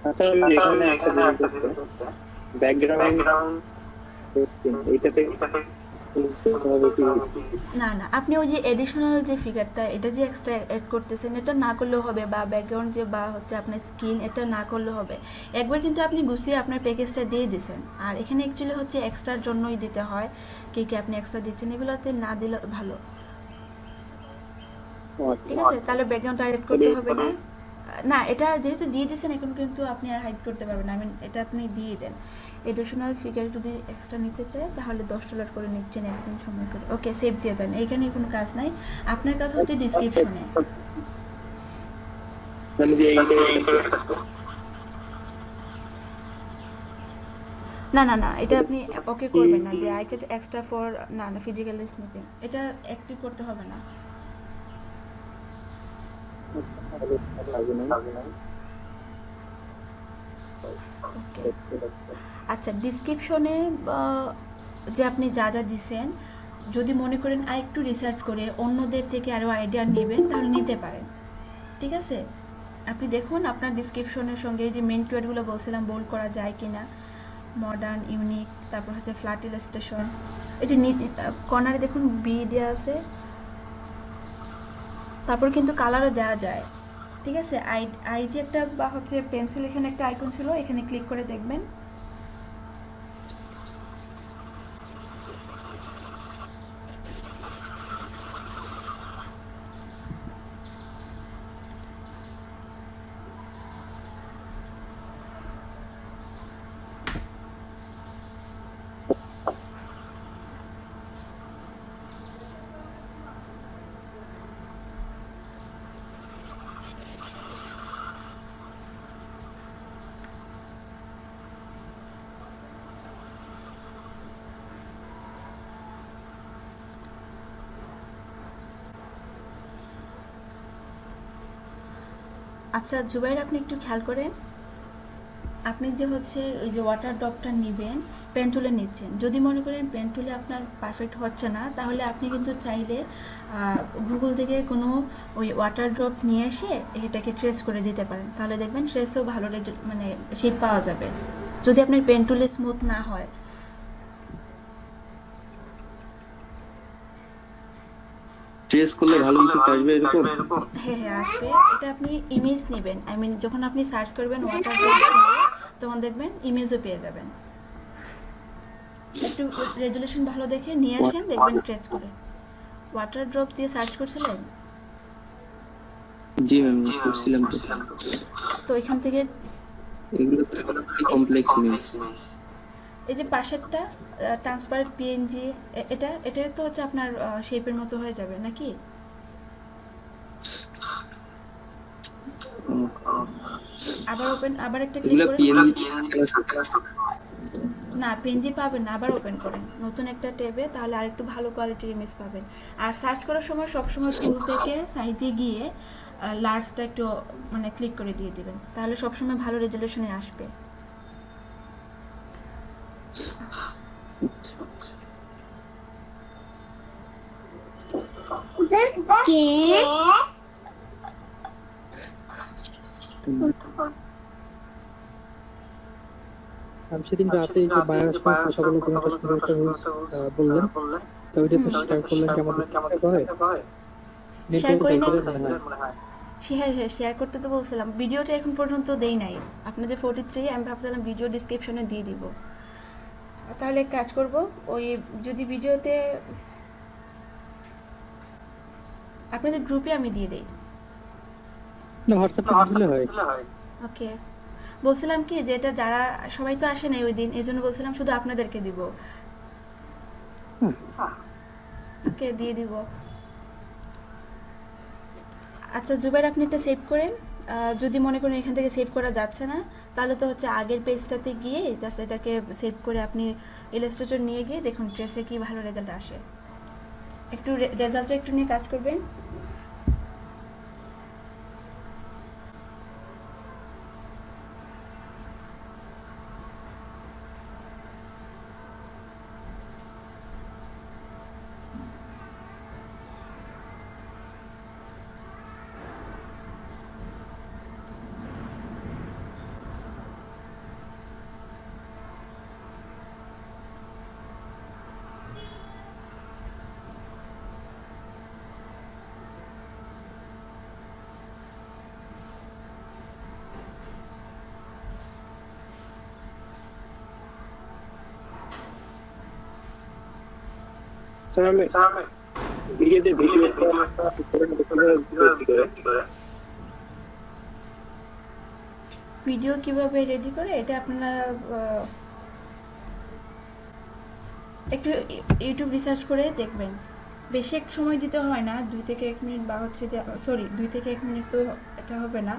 আচ্ছা, আমি এখানে একটা জিনিস করতে ব্যাকগ্রাউন্ড এইটাতে হবে কি? না না, আপনি ওই যে এডিশনাল যে ফিগারটা এটা যে এক্সট্রা অ্যাড করতেছেন এটা না করলেও হবে, বা ব্যাকগ্রাউন্ড যে বা হচ্ছে আপনার স্কিন এটা না করলেও হবে। একবার কিন্তু আপনি গুছিয়ে আপনার প্যাকেজটা দিয়ে দিয়েছেন, আর এখানে অ্যাকচুয়ালি হচ্ছে এক্সট্রার জন্যই দিতে হয়, কে কে আপনি এক্সট্রা দিচ্ছেন, এগুলোতে না দিলে ভালো। ঠিক আছে, তাহলে ব্যাকগ্রাউন্ড হাইড করতে হবে না। না, এটা যেহেতু দিয়ে দিয়েছেন এখন কিন্তু আপনি আর হাইড করতে পারবেন না, এটা আপনি দিয়ে দেন। এডিশনাল ফিগার যদি এক্সট্রা নিতে চায় তাহলে $10 করে নিচ্ছেন একদিন সময় করে। ওকে, সেভ দিয়ে দেন, এইখানে কোনো কাজ নাই। আপনার কাজ হচ্ছে ডিসক্রিপশনে। মানে যে না না না, এটা আপনি ওকে করবেন না যে আইটা এক্সট্রা ফর, না না, ফিজিক্যাল স্নিপিং এটা অ্যাক্টিভ করতে হবে না। ওকে, আচ্ছা, ডিসক্রিপশনে যে আপনি যা যা দিছেন, যদি মনে করেন আর একটু রিসার্চ করে অন্যদের থেকে আরও আইডিয়া নেবেন তাহলে নিতে পারেন। ঠিক আছে, আপনি দেখুন আপনার ডিসক্রিপশনের সঙ্গে এই যে মেন কিওয়ার্ডগুলো বলছিলাম বোল্ড করা যায় কি না, মডার্ন, ইউনিক, তারপর হচ্ছে ফ্ল্যাট ইলাস্ট্রেশন, এই যে কর্নারে দেখুন বি দেওয়া আছে, তারপর কিন্তু কালারও দেওয়া যায়। ঠিক আছে, আই যে একটা বা হচ্ছে পেন্সিল এখানে একটা আইকন ছিল, এখানে ক্লিক করে দেখবেন। আচ্ছা জুবাইর, আপনি একটু খেয়াল করেন, আপনি যে হচ্ছে ওই যে ওয়াটার ড্রপটা নেবেন, পেন টুলে নিচ্ছেন, যদি মনে করেন পেন টুলে আপনার পারফেক্ট হচ্ছে না তাহলে আপনি কিন্তু চাইলে গুগল থেকে কোনো ওই ওয়াটার ড্রপ নিয়ে এসে এটাকে ট্রেস করে দিতে পারেন, তাহলে দেখবেন ট্রেসও ভালো মানে শেপ পাওয়া যাবে যদি আপনার পেন টুলে স্মুথ না হয়। ট্রেস করলে ভালো ইফেক্ট আসবে এরকম? হ্যাঁ হ্যাঁ আসবে। এটা আপনি ইমেজ নেবেন, যখন আপনি সার্চ করবেন ওয়াটার ড্রপ তখন দেখবেন ইমেজও পেয়ে যাবেন। একটু রেজুলেশন ভালো দেখে নিয়ে আসেন, দেখবেন ট্রেস করে। ওয়াটার ড্রপ দিয়ে সার্চ করছিলেন? জি ম্যাম, করছিলাম তো। তো এখান থেকে এগুলো তো কমপ্লেক্স ইমেজ। এই যে পাশেরটা ট্রান্সপারেন্ট পিএনজি, এটা তো হচ্ছে আপনার শেপের মতো হয়ে যাবে নাকি? আবার একটা ক্লিক এগুলো করেন। পিএনজি না, পিএনজি পাবেন না, আবার ওপেন করেন নতুন একটা ট্যাবে, তাহলে আরেকটু ভালো কোয়ালিটির ইমেজ পাবেন। আর সার্চ করার সময় সবসময় টুল থেকে সাইজে গিয়ে লার্জটা একটু মানে ক্লিক করে দিয়ে দিবেন, তাহলে সবসময় ভালো রেজুলেশনে আসবে। আমি সেদিন রাতে এই যে বায়ার সময় কথা বলে যে একটা সুন্দর একটা রুলস বললেন, তো ওইটা তো শেয়ার করলেন, কেমন হয় শেয়ার নেটওয়ার্ক করি নাই? সাইজের মনে হয়। হ্যাঁ হ্যাঁ, শেয়ার করতে তো বলছিলাম, ভিডিওটা এখন পর্যন্ত দেই নাই। আপনাদের 43 আমি ভাবছিলাম ভিডিও ডিসক্রিপশনে দিয়ে দিব। তাহলে এক কাজ করব, ওই যদি ভিডিওতে আপনাদের গ্রুপে আমি দিয়ে দেই। না, হোয়াটসঅ্যাপে দিলে হয়। ওকে, বলছিলাম কি যে এটা যারা সবাই তো আসে নাই ওই দিন, এই জন্য বলছিলাম শুধু আপনাদেরকে দিব। ওকে, দিয়ে দিব। আচ্ছা জুবাইর, আপনি এটা সেভ করেন, যদি মনে করেন এখান থেকে সেভ করা যাচ্ছে না, তাহলে তো হচ্ছে আগের পেজটাতে গিয়ে জাস্ট এটাকে সেভ করে আপনি ইলাস্ট্রেটর নিয়ে গিয়ে দেখুন ট্রেসে কি ভালো রেজাল্ট আসে। একটু রেজাল্টটা একটু নিয়ে কাজ করবেন। স্যার আমি নিজেদের ভিডিওটা ভিডিও কিভাবে রেডি করে এটা আপনারা একটু ইউটিউব রিসার্চ করে দেখবেন। বেশি এক সময় দিতে হয় না, 2 থেকে 1 মিনিট, বা হচ্ছে যে 2 থেকে 1 মিনিট তো এটা হবে না,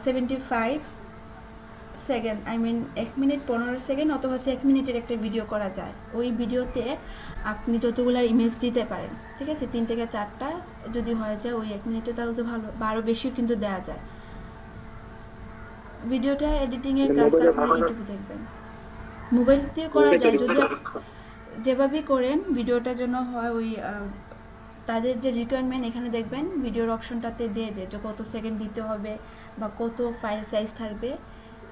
75 সেকেন্ড, 1 মিনিট 15 সেকেন্ড অথবা হচ্ছে 1 মিনিটের একটা ভিডিও করা যায়। ওই ভিডিওতে আপনি যতগুলো ইমেজ দিতে পারেন, ঠিক আছে, 3 থেকে 4টা যদি হয়ে যায় ওই 1 মিনিটে, তাহলে তো ভালো, বা আরও বেশিও কিন্তু দেওয়া যায়। ভিডিওটা এডিটিংয়ের কাজটা আপনারা ইউটিউবে দেখবেন। মোবাইল দিয়ে করা যায়, যদি যেভাবেই করেন ভিডিওটা যেন হয় ওই তাদের যে রিকোয়ারমেন্ট এখানে দেখবেন ভিডিওর অপশনটাতে দিয়ে দেয় যে কত সেকেন্ড দিতে হবে বা কত ফাইল সাইজ থাকবে,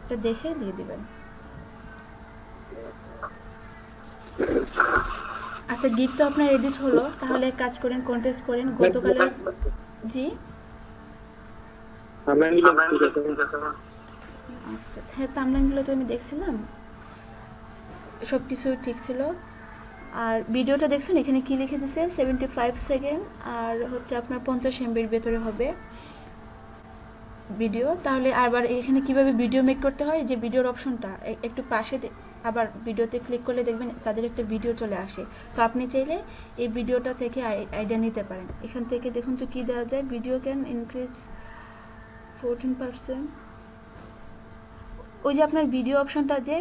এটা দেখে দিয়ে দিবেন। আচ্ছা, গিগ তো আপনার এডিট হলো, তাহলে এক কাজ করেন, কন্টেস্ট করেন গতকালের। জি আচ্ছা, হ্যাঁ, থাম্বনেইলগুলো তো আমি দেখছিলাম, সব কিছু ঠিক ছিল। আর ভিডিওটা দেখছেন এখানে কি লিখে দিছে, 75 সেকেন্ড, আর হচ্ছে আপনার 50 MB-র ভেতরে হবে ভিডিও। তাহলে আবার এখানে কিভাবে ভিডিও মেক করতে হয়, যে ভিডিওর অপশনটা একটু পাশে আবার ভিডিওতে ক্লিক করলে দেখবেন তাদের একটা ভিডিও চলে আসে। তো আপনি চাইলে এই ভিডিওটা থেকে আইডিয়া নিতে পারেন। এখান থেকে দেখুন তো কি দেওয়া যায়, ভিডিও ক্যান ইনক্রিজ 14%। ওই যে আপনার ভিডিও অপশনটা, যে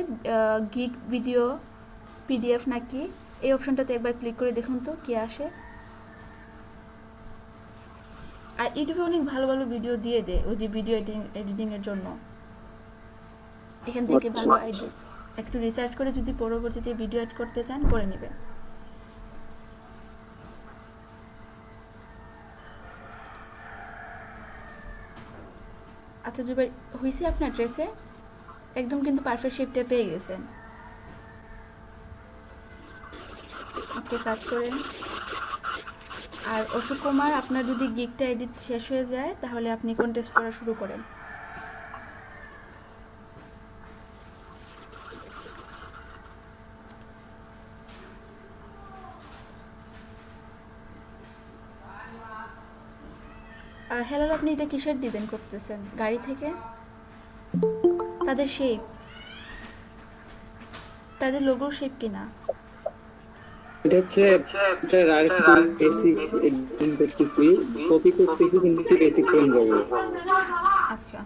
গিগ ভিডিও পিডিএফ নাকি, এই অপশনটাতে একবার ক্লিক করে দেখুন তো কি আসে। আর ইউটিউবে অনেক ভালো ভালো ভিডিও দিয়ে দেয় ওই যে ভিডিও এডিটিংয়ের জন্য। এখান থেকে ভালো আইডিয়া একটু রিসার্চ করে যদি পরবর্তীতে ভিডিও এড করতে চান করে নেবেন। আচ্ছা জুবাই, হয়েছে আপনার ড্রেসে একদম কিন্তু পারফেক্ট শেপটা পেয়ে গেছেন। ওকে, কাট করেন। আর অশোক কুমার, আপনার যদি গিগটা এডিট শেষ হয়ে যায় তাহলে আপনি কন্টেস্ট করা শুরু করেন। আর হেলাল, আপনি এটা কিসের ডিজাইন করতেছেন? গাড়ি থেকে তাদের শেপ, তাদের লোগোর শেপ কিনা? এটা হচ্ছে এটার আরেকটু বেসিক এডিটিং করতেছি, কপি করতেছি কিন্তু একটু ব্যতিক্রম যাবে। আচ্ছা,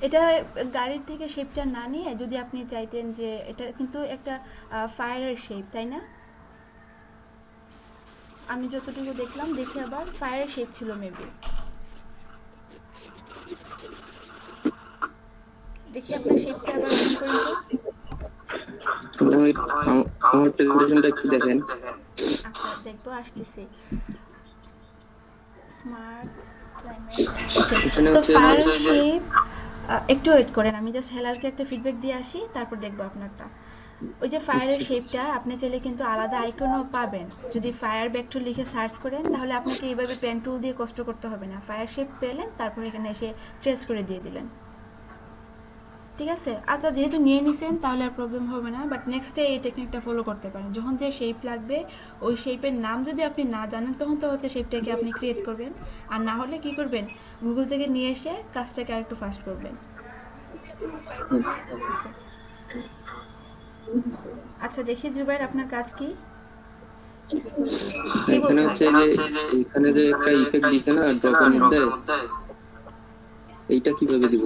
এটা গাড়ির থেকে শেপটা না নিয়ে যদি আপনি চাইতেন যে এটা কিন্তু একটা ফায়ারের শেপ, তাই না? আমি যতটুকু দেখলাম, দেখে আবার ফায়ারের শেপ ছিল মেবি। দেখি আপনার শেপটা আবার অন করেন তো। আমার প্রেজেন্টেশনটা একটু দেখেন। আচ্ছা, দেখবো, আসতেছি। স্মার্ট এখানে তো হচ্ছে ফায়ারের শেপ, একটু ওয়েট করেন, আমি জাস্ট হেলালকে একটা ফিডব্যাক দিয়ে আসি, তারপর দেখবো আপনারটা। ওই যে ফায়ারের শেপটা আপনি চাইলে কিন্তু আলাদা আইকনও পাবেন, যদি ফায়ার ব্যাকটুল লিখে সার্চ করেন তাহলে আপনাকে এইভাবে পেন টুল দিয়ে কষ্ট করতে হবে না। ফায়ার শেপ পেলেন, তারপর এখানে এসে ট্রেস করে দিয়ে দিলেন, ঠিক আছে? আচ্ছা, যেহেতু নিয়ে নিছেন তাহলে আর প্রবলেম হবে না, বাট নেক্সটে এই টেকনিকটা ফলো করতে পারেন। যখন যে শেপ লাগবে ওই শেপের নাম যদি আপনি না জানেন তখন তো হচ্ছে শেপটাকে আপনি ক্রিয়েট করবেন, আর না হলে কি করবেন, গুগল থেকে নিয়ে এসে কাজটাকে আরেকটু ফাস্ট করবেন। আচ্ছা, দেখি জুবাইর আপনার কাজ কি? এখানে হচ্ছে যে এখানে যে একটা ইফেক্ট দিছে না ড্রপের মধ্যে, এইটা কিভাবে দিব?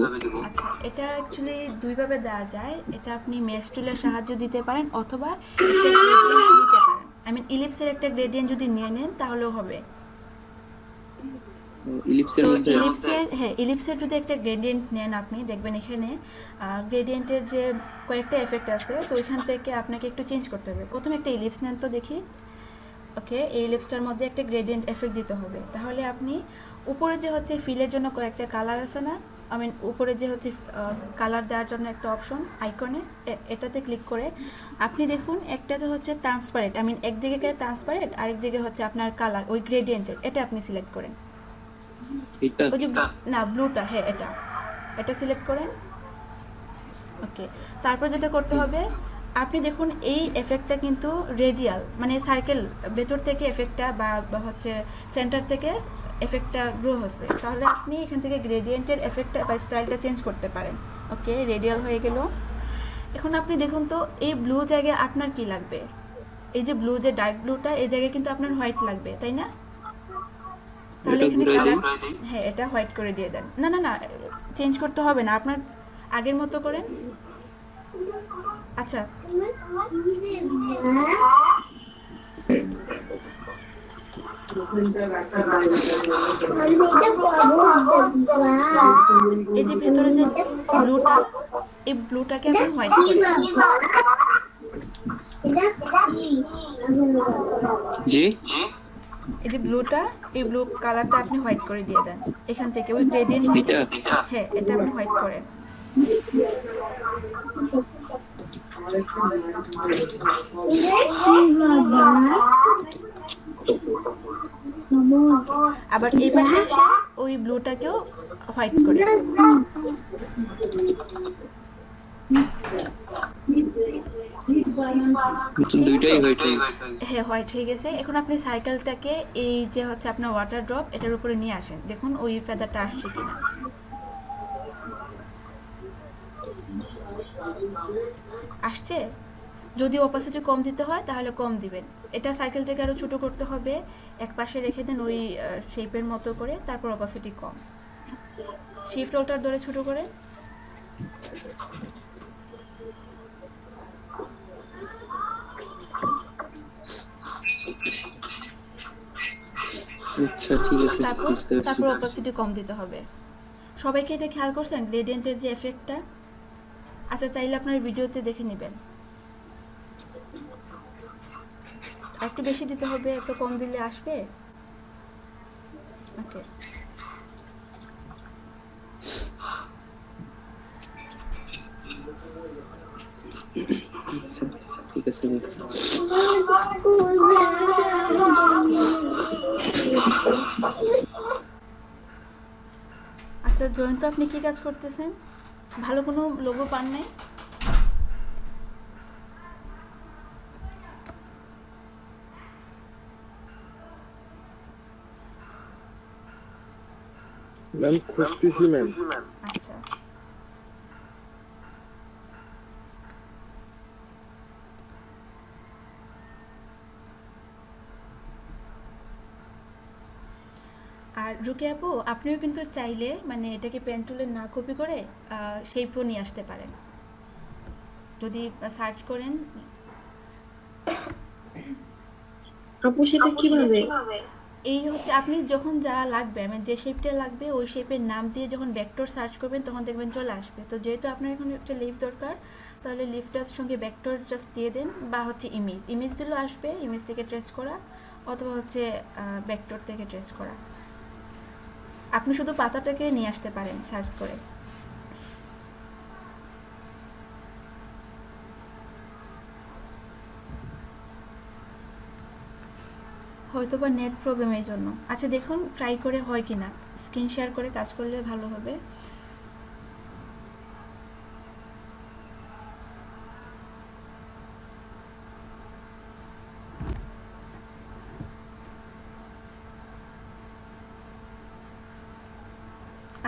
আচ্ছা, এটা অ্যাকচুয়ালি দুইভাবে দেওয়া যায়। এটা আপনি মেশ টুলের সাহায্য দিতে পারেন অথবা একটা গ্রেডিয়েন্ট নিতে পারেন। আই মিন ইলিপসের একটা গ্রেডিয়েন্ট যদি নিয়ে নেন তাহলেও হবে। ইলিপসের তো মধ্যে ইলিপসের যদি একটা গ্রেডিয়েন্ট নেন আপনি দেখবেন এখানে গ্রেডিয়েন্টের যে কয়েকটা এফেক্ট আছে, তো ওইখান থেকে আপনাকে একটু চেঞ্জ করতে হবে। প্রথমে একটা ইলিপস নেন তো দেখি। ওকে, এই ইলিপসটার মধ্যে একটা গ্রেডিয়েন্ট এফেক্ট দিতে হবে। তাহলে আপনি উপরে যে হচ্ছে ফিলের জন্য কয়েকটা কালার আছে না, আই মিন উপরে যে হচ্ছে কালার দেওয়ার জন্য একটা অপশন আইকনে, এটাতে ক্লিক করে আপনি দেখুন একটাতে হচ্ছে ট্রান্সপারেন্ট, আই মিন একদিকে ট্রান্সপারেন্ট আরেকদিকে হচ্ছে আপনার কালার ওই গ্রেডিয়েন্টের, এটা আপনি সিলেক্ট করেন। এইটা ওই যে না ব্লুটা, হ্যাঁ এটা সিলেক্ট করেন। ওকে, তারপর যেটা করতে হবে আপনি দেখুন এই এফেক্টটা কিন্তু রেডিয়াল, মানে সার্কেল ভেতর থেকে এফেক্টটা বা হচ্ছে সেন্টার থেকে এফেক্টটা গ্রো হচ্ছে। তাহলে আপনি এখান থেকে গ্রেডিয়েন্টের এফেক্টটা বা স্টাইলটা চেঞ্জ করতে পারেন। ওকে, রেডিয়াল হয়ে গেল। এখন আপনি দেখুন তো এই ব্লু জায়গায় আপনার কি লাগবে? এই যে ব্লু, যে ডার্ক ব্লুটা, এই জায়গায় কিন্তু আপনার হোয়াইট লাগবে, তাই না? তাহলে এটা এখানে ঘুরাই কালার, দিই। হ্যাঁ এটা হোয়াইট করে দিয়ে দেন। না না না, চেঞ্জ করতে হবে না, আপনার আগের মতো করেন। আচ্ছা, এই যে ভেতরে যে ব্লুটা, এই ব্লুটাকে আপনি হোয়াইট করেন। জি এই যে ব্লুটা, এই ব্লু কালারটা আপনি হোয়াইট করে দিয়ে দেন এখান থেকে, ওই গ্রেডিয়েন্ট থেকে। এটা হ্যাঁ, এটা আপনি হোয়াইট করেন। আবার এই পাশে এসে ওই ব্লুটাকেও হোয়াইট করে। দুইটাই হইছে। হ্যাঁ, হোয়াইট হয়ে গেছে। এখন আপনি সাইকেলটাকে এই যে হচ্ছে আপনার ওয়াটার ড্রপ, এটার উপরে নিয়ে আসেন, দেখুন ওই ফেদারটা আসছে কিনা। আসছে? যদি অপাসিটি কম দিতে হয় তাহলে কম দিবেন। এটা সাইকেলটাকে আরও ছোটো করতে হবে, এক পাশে রেখে দেন ওই শেপের মতো করে, তারপর অপাসিটি কম, শিফট অল্টার ধরে ছোটো করে। আচ্ছা ঠিক আছে, তারপর বুঝতে পারছি। তারপর অপাসিটি কম দিতে হবে। সবাইকে এটা খেয়াল করছেন গ্রেডিয়েন্টের যে এফেক্টটা? আচ্ছা, চাইলে আপনার ভিডিওতে দেখে নেবেন। একটু বেশি দিতে হবে, এত কম দিলে আসবে? ওকে, আচ্ছা ঠিক আছে। আচ্ছা জয়ন্ত, আপনি কি কাজ করতেছেন? ভালো কোনো লোগো পান নাই? ম্যাম খুঁজতেছি ম্যাম। আচ্ছা, আর রুকে আপু, আপনিও কিন্তু চাইলে মানে এটাকে পেন টুলে না কপি করে শেপও নিয়ে আসতে পারেন। যদি সার্চ করেন, আপু সেটা কিভাবে? এই হচ্ছে আপনি যখন যা লাগবে, মানে যে শেপটা লাগবে ওই শেপের নাম দিয়ে যখন ভেক্টর সার্চ করবেন তখন দেখবেন চলে আসবে। তো যেহেতু আপনার এখন একটা লিফ দরকার, তাহলে লিফটার সঙ্গে ভেক্টর জাস্ট দিয়ে দেন, বা হচ্ছে ইমেজ দিলেও আসবে, ইমেজ থেকে ট্রেস করা, অথবা হচ্ছে ভেক্টর থেকে ট্রেস করা। আপনি শুধু পাতাটাকে নিয়ে আসতে পারেন সার্চ করে। হয়তো বা নেট প্রবলেম এই জন্য। আচ্ছা দেখুন ট্রাই করে হয় কি না, স্ক্রিন শেয়ার করে কাজ করলে ভালো হবে।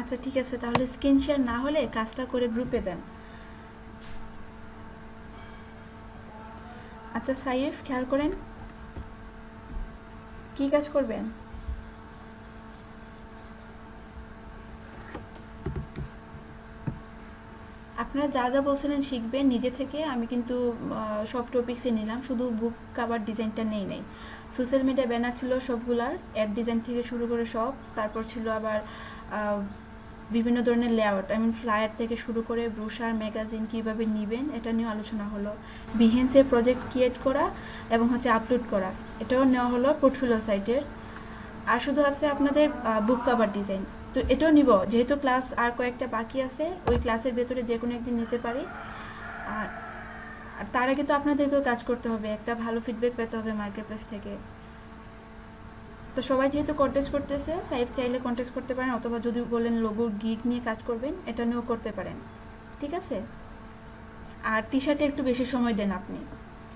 আচ্ছা ঠিক আছে, তাহলে স্ক্রিন শেয়ার না হলে কাজটা করে গ্রুপে দেন। আচ্ছা সাইফ, খেয়াল করেন কি কাজ করবেন। আপনারা যা যা বলছিলেন শিখবেন নিজে থেকে, আমি কিন্তু সব টপিক্সে নিলাম, শুধু বুক কাভার ডিজাইনটা নেই নাই। সোশ্যাল মিডিয়া ব্যানার ছিল সবগুলার, অ্যাড ডিজাইন থেকে শুরু করে সব। তারপর ছিল আবার বিভিন্ন ধরনের লেআউট, ফ্লায়ার থেকে শুরু করে ব্রোশার, ম্যাগাজিন কীভাবে নেবেন এটা নিয়েও আলোচনা হলো। বিহেন্সে প্রজেক্ট ক্রিয়েট করা এবং হচ্ছে আপলোড করা, এটাও নেওয়া হলো পোর্টফোলিও সাইটের। আর শুধু আছে আপনাদের বুক কাভার ডিজাইন, তো এটাও নিব, যেহেতু ক্লাস আর কয়েকটা বাকি আছে, ওই ক্লাসের ভেতরে যে কোনো একদিন নিতে পারি। আর আর তার আগে তো আপনাদেরকেও কাজ করতে হবে, একটা ভালো ফিডব্যাক পেতে হবে মার্কেট প্লেস থেকে। তো সবাই যেহেতু কন্টেস্ট করতেছে, সাইফ চাইলে কন্টেস্ট করতে পারেন, অথবা যদি বলেন লোগোর গিগ নিয়ে কাজ করবেন, এটা নিয়েও করতে পারেন, ঠিক আছে? আর টি শার্টে একটু বেশি সময় দেন আপনি।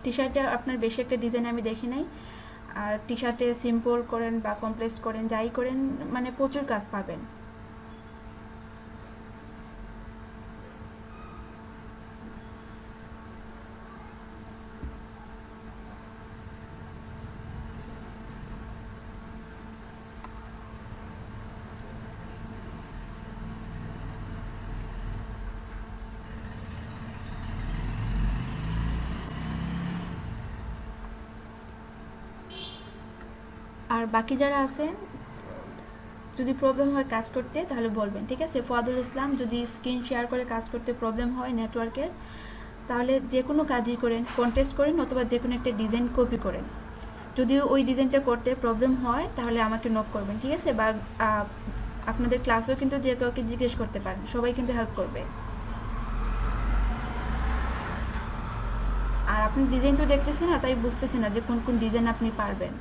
টি শার্টে আপনার বেশি একটা ডিজাইন আমি দেখি নাই। আর টি শার্টে সিম্পল করেন বা কমপ্লেক্স করেন, যাই করেন, প্রচুর কাজ পাবেন। আর বাকি যারা আছেন, যদি প্রবলেম হয় কাজ করতে তাহলে বলবেন, ঠিক আছে? ফুয়াদুল ইসলাম, যদি স্ক্রিন শেয়ার করে কাজ করতে প্রবলেম হয় নেটওয়ার্কের, তাহলে যে কোনো কাজই করেন, কন্টেস্ট করেন অথবা যে কোনো একটা ডিজাইন কপি করেন। যদি ওই ডিজাইনটা করতে প্রবলেম হয় তাহলে আমাকে নক করবেন, ঠিক আছে? বা আপনাদের ক্লাসেও কিন্তু যে কাউকে জিজ্ঞেস করতে পারেন, সবাই কিন্তু হেল্প করবে। আর আপনি ডিজাইন তো দেখতেছেন না, তাই বুঝতেছেন না যে কোন কোন ডিজাইন আপনি পারবেন।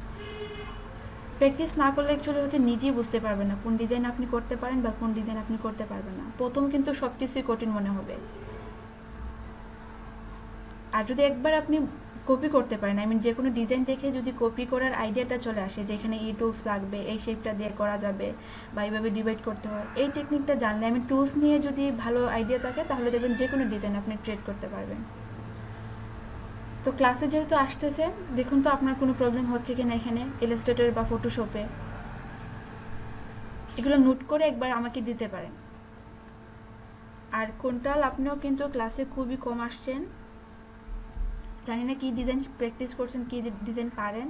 প্র্যাকটিস না করলে অ্যাকচুয়ালি হচ্ছে নিজেই বুঝতে পারবেন না কোন ডিজাইন আপনি করতে পারেন বা কোন ডিজাইন আপনি করতে পারবেন না। প্রথম কিন্তু সব কিছুই কঠিন মনে হবে। আর যদি একবার আপনি কপি করতে পারেন, যে কোনো ডিজাইন দেখে যদি কপি করার আইডিয়াটা চলে আসে, যেখানে এই টুলস লাগবে, এই শেপটা দিয়ে করা যাবে বা এইভাবে ডিভাইড করতে হয়, এই টেকনিকটা জানলে, টুলস নিয়ে যদি ভালো আইডিয়া থাকে, তাহলে দেখবেন যে কোনো ডিজাইন আপনি ট্রেড করতে পারবেন। তো ক্লাসে যেহেতু আসতেছে, দেখুন তো আপনার কোনো প্রবলেম হচ্ছে কি না এখানে ইলাস্ট্রেটর বা ফটোশপে, এগুলো নোট করে একবার আমাকে দিতে পারেন। আর কোনটাল আপনিও কিন্তু ক্লাসে খুবই কম আসছেন, জানি না কি ডিজাইন প্র্যাকটিস করছেন, কি ডিজাইন পারেন।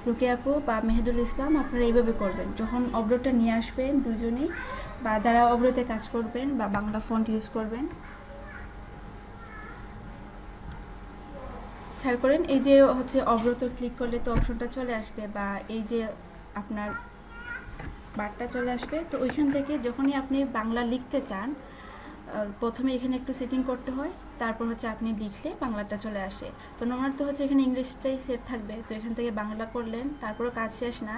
রুকিয়া আপু বা মেহেদুল ইসলাম আপনারা এইভাবে করবেন, যখন অবরোধটা নিয়ে আসবেন দুজনেই, বা যারা অবরোধে কাজ করবেন বা বাংলা ফন্ট ইউজ করবেন, খেয়াল করেন এই যে হচ্ছে অবরোধ ক্লিক করলে তো অপশনটা চলে আসবে, বা এই যে আপনার বারটা চলে আসবে। তো ওইখান থেকে যখনই আপনি বাংলা লিখতে চান, প্রথমে এখানে একটু সেটিং করতে হয়, তারপর হচ্ছে আপনি লিখলে বাংলাটা চলে আসে। তো নর্মাল তো হচ্ছে এখানে ইংলিশটাই সেট থাকবে, তো এখান থেকে বাংলা করলেন, তারপরও কাজ শেষ না,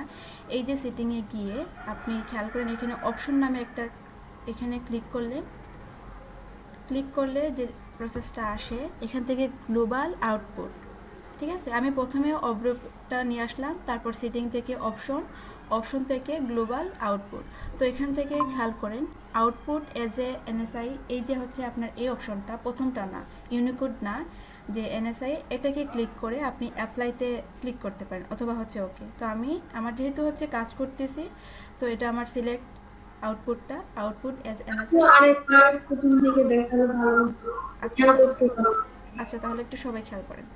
এই যে সেটিংয়ে গিয়ে আপনি খেয়াল করেন এখানে অপশন নামে একটা, এখানে ক্লিক করলেন, ক্লিক করলে যে প্রসেসটা আসে এখান থেকে গ্লোবাল আউটপুট, ঠিক আছে। আমি প্রথমে অবরোধটা নিয়ে আসলাম, তারপর সেটিং থেকে অপশন থেকে গ্লোবাল আউটপুট। তো এখান থেকে খেয়াল করেন আউটপুট এজ এ এনএসআই, এই যে হচ্ছে আপনার এই অপশনটা, প্রথমটা না, ইউনিকোড না, যে এনএসআই, এটাকে ক্লিক করে আপনি অ্যাপ্লাইতে ক্লিক করতে পারেন, অথবা হচ্ছে ওকে। তো আমার যেহেতু হচ্ছে কাজ করতেছি, তো এটা আমার সিলেক্ট আউটপুটটা, আউটপুট এজ এনএসআই। আরেকবার প্রথম থেকে দেখালে ভালো হতো। আচ্ছা খেয়াল করছি তো। আচ্ছা, তাহলে একটু সবাই খেয়াল করেন।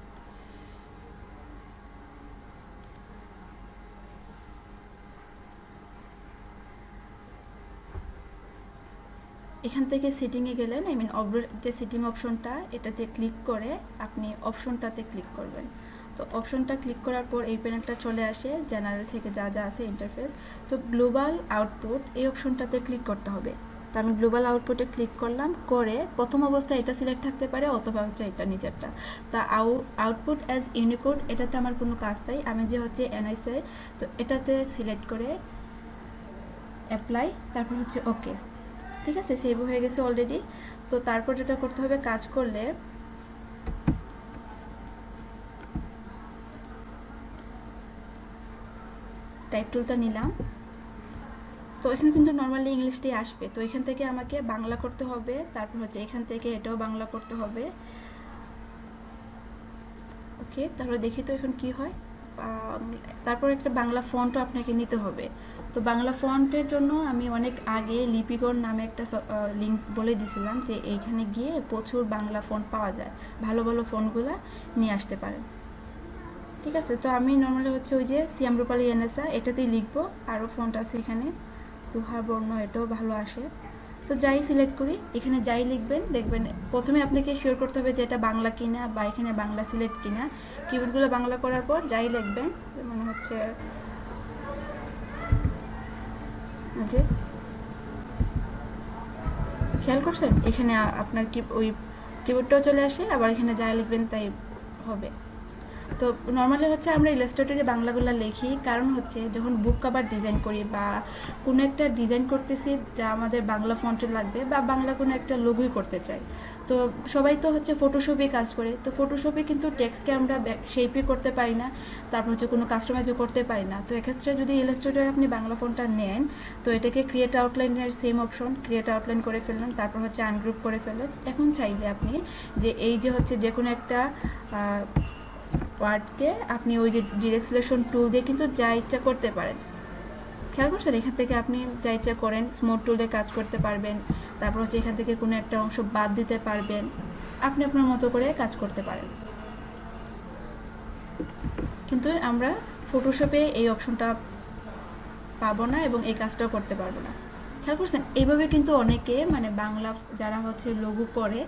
এখান থেকে সেটিংয়ে গেলেন, আই মিন যে সেটিং অপশনটা, এটাতে ক্লিক করে আপনি অপশনটাতে ক্লিক করবেন। তো অপশনটা ক্লিক করার পর এই প্যানেলটা চলে আসে, জেনারেল থেকে যা যা আছে ইন্টারফেস। তো গ্লোবাল আউটপুট এই অপশনটাতে ক্লিক করতে হবে। তো আমি গ্লোবাল আউটপুটে ক্লিক করলাম, করে প্রথম অবস্থায় এটা সিলেক্ট থাকতে পারে, অথবা হচ্ছে এটা নিচেরটা। তা আউটপুট অ্যাজ ইউনিকোড, এটাতে আমার কোনো কাজ নাই, আমি যে হচ্ছে এনআইসি, তো এটাতে সিলেক্ট করে অ্যাপ্লাই, তারপর হচ্ছে ওকে, ঠিক আছে, সেভ হয়ে গেছে অলরেডি। তো তারপর যেটা করতে হবে, কাজ করলে টাইপ টুলটা নিলাম, তো এখানে কিন্তু নর্মালি ইংলিশটাই আসবে। তো এখান থেকে আমাকে বাংলা করতে হবে, তারপর হচ্ছে এখান থেকে এটাও বাংলা করতে হবে। ওকে, তাহলে দেখি তো এখন কি হয়। তারপর একটা বাংলা ফন্টও আপনাকে নিতে হবে। তো বাংলা ফন্টের জন্য আমি অনেক আগে লিপিকর নামে একটা লিঙ্ক বলে দিয়েছিলাম, যে এইখানে গিয়ে প্রচুর বাংলা ফন্ট পাওয়া যায়, ভালো ভালো ফন্টগুলো নিয়ে আসতে পারেন, ঠিক আছে। তো আমি নর্মালি হচ্ছে ওই যে সিয়াম রূপালী এনএসা, এটাতেই লিখবো, আরও ফন্ট আছে এখানে, তুহার বর্ণ, এটাও ভালো আসে। তো যাই সিলেক্ট করি, এখানে যাই লিখবেন, দেখবেন প্রথমে আপনাকে শিওর করতে হবে যে এটা বাংলা কিনা, বা এখানে বাংলা সিলেক্ট কিনা। কিবোর্ডগুলো বাংলা করার পর যাই লিখবেন, যেমন হচ্ছে যে, খেয়াল করছেন এখানে আপনার ওই কিবোর্ডটাও চলে আসে, আবার এখানে যাই লিখবেন তাই হবে। তো নর্মালি হচ্ছে আমরা ইলাস্ট্রেটরে বাংলাগুলো লিখি, কারণ হচ্ছে যখন বুক কভার ডিজাইন করি বা কোনো একটা ডিজাইন করতেছি যা আমাদের বাংলা ফন্টে লাগবে, বা বাংলা কোনো একটা লোগোই করতে চাই, তো সবাই তো হচ্ছে ফটোশপে কাজ করে। তো ফটোশপে কিন্তু টেক্সটকে আমরা শেপই করতে পারি না, তারপর হচ্ছে কোনো কাস্টমাইজও করতে পারি না। তো এক্ষেত্রে যদি ইলাস্ট্রেটরে আপনি বাংলা ফন্টটা নেন, তো এটাকে ক্রিয়েট আউটলাইনের সেম অপশন, ক্রিয়েট আউটলাইন করে ফেললেন, তারপর হচ্ছে আনগ্রুপ করে ফেললেন। এখন চাইলে আপনি যে এই যে হচ্ছে যে কোনো একটা ওয়ার্ডকে আপনি ওই যে ডিরেক্ট সিলেকশন টুল দিয়ে কিন্তু যা ইচ্ছা করতে পারেন, খেয়াল করছেন, এখান থেকে আপনি যা ইচ্ছা করেন স্মুথ টুলে কাজ করতে পারবেন, তারপর হচ্ছে এখান থেকে কোনো একটা অংশ বাদ দিতে পারবেন, আপনি আপনার মতো করে কাজ করতে পারেন। কিন্তু আমরা ফটোশপে এই অপশনটা পাবো না, এবং এই কাজটাও করতে পারবো না। খেয়াল করছেন, এইভাবে কিন্তু অনেকে মানে বাংলা যারা হচ্ছে লোগো করে,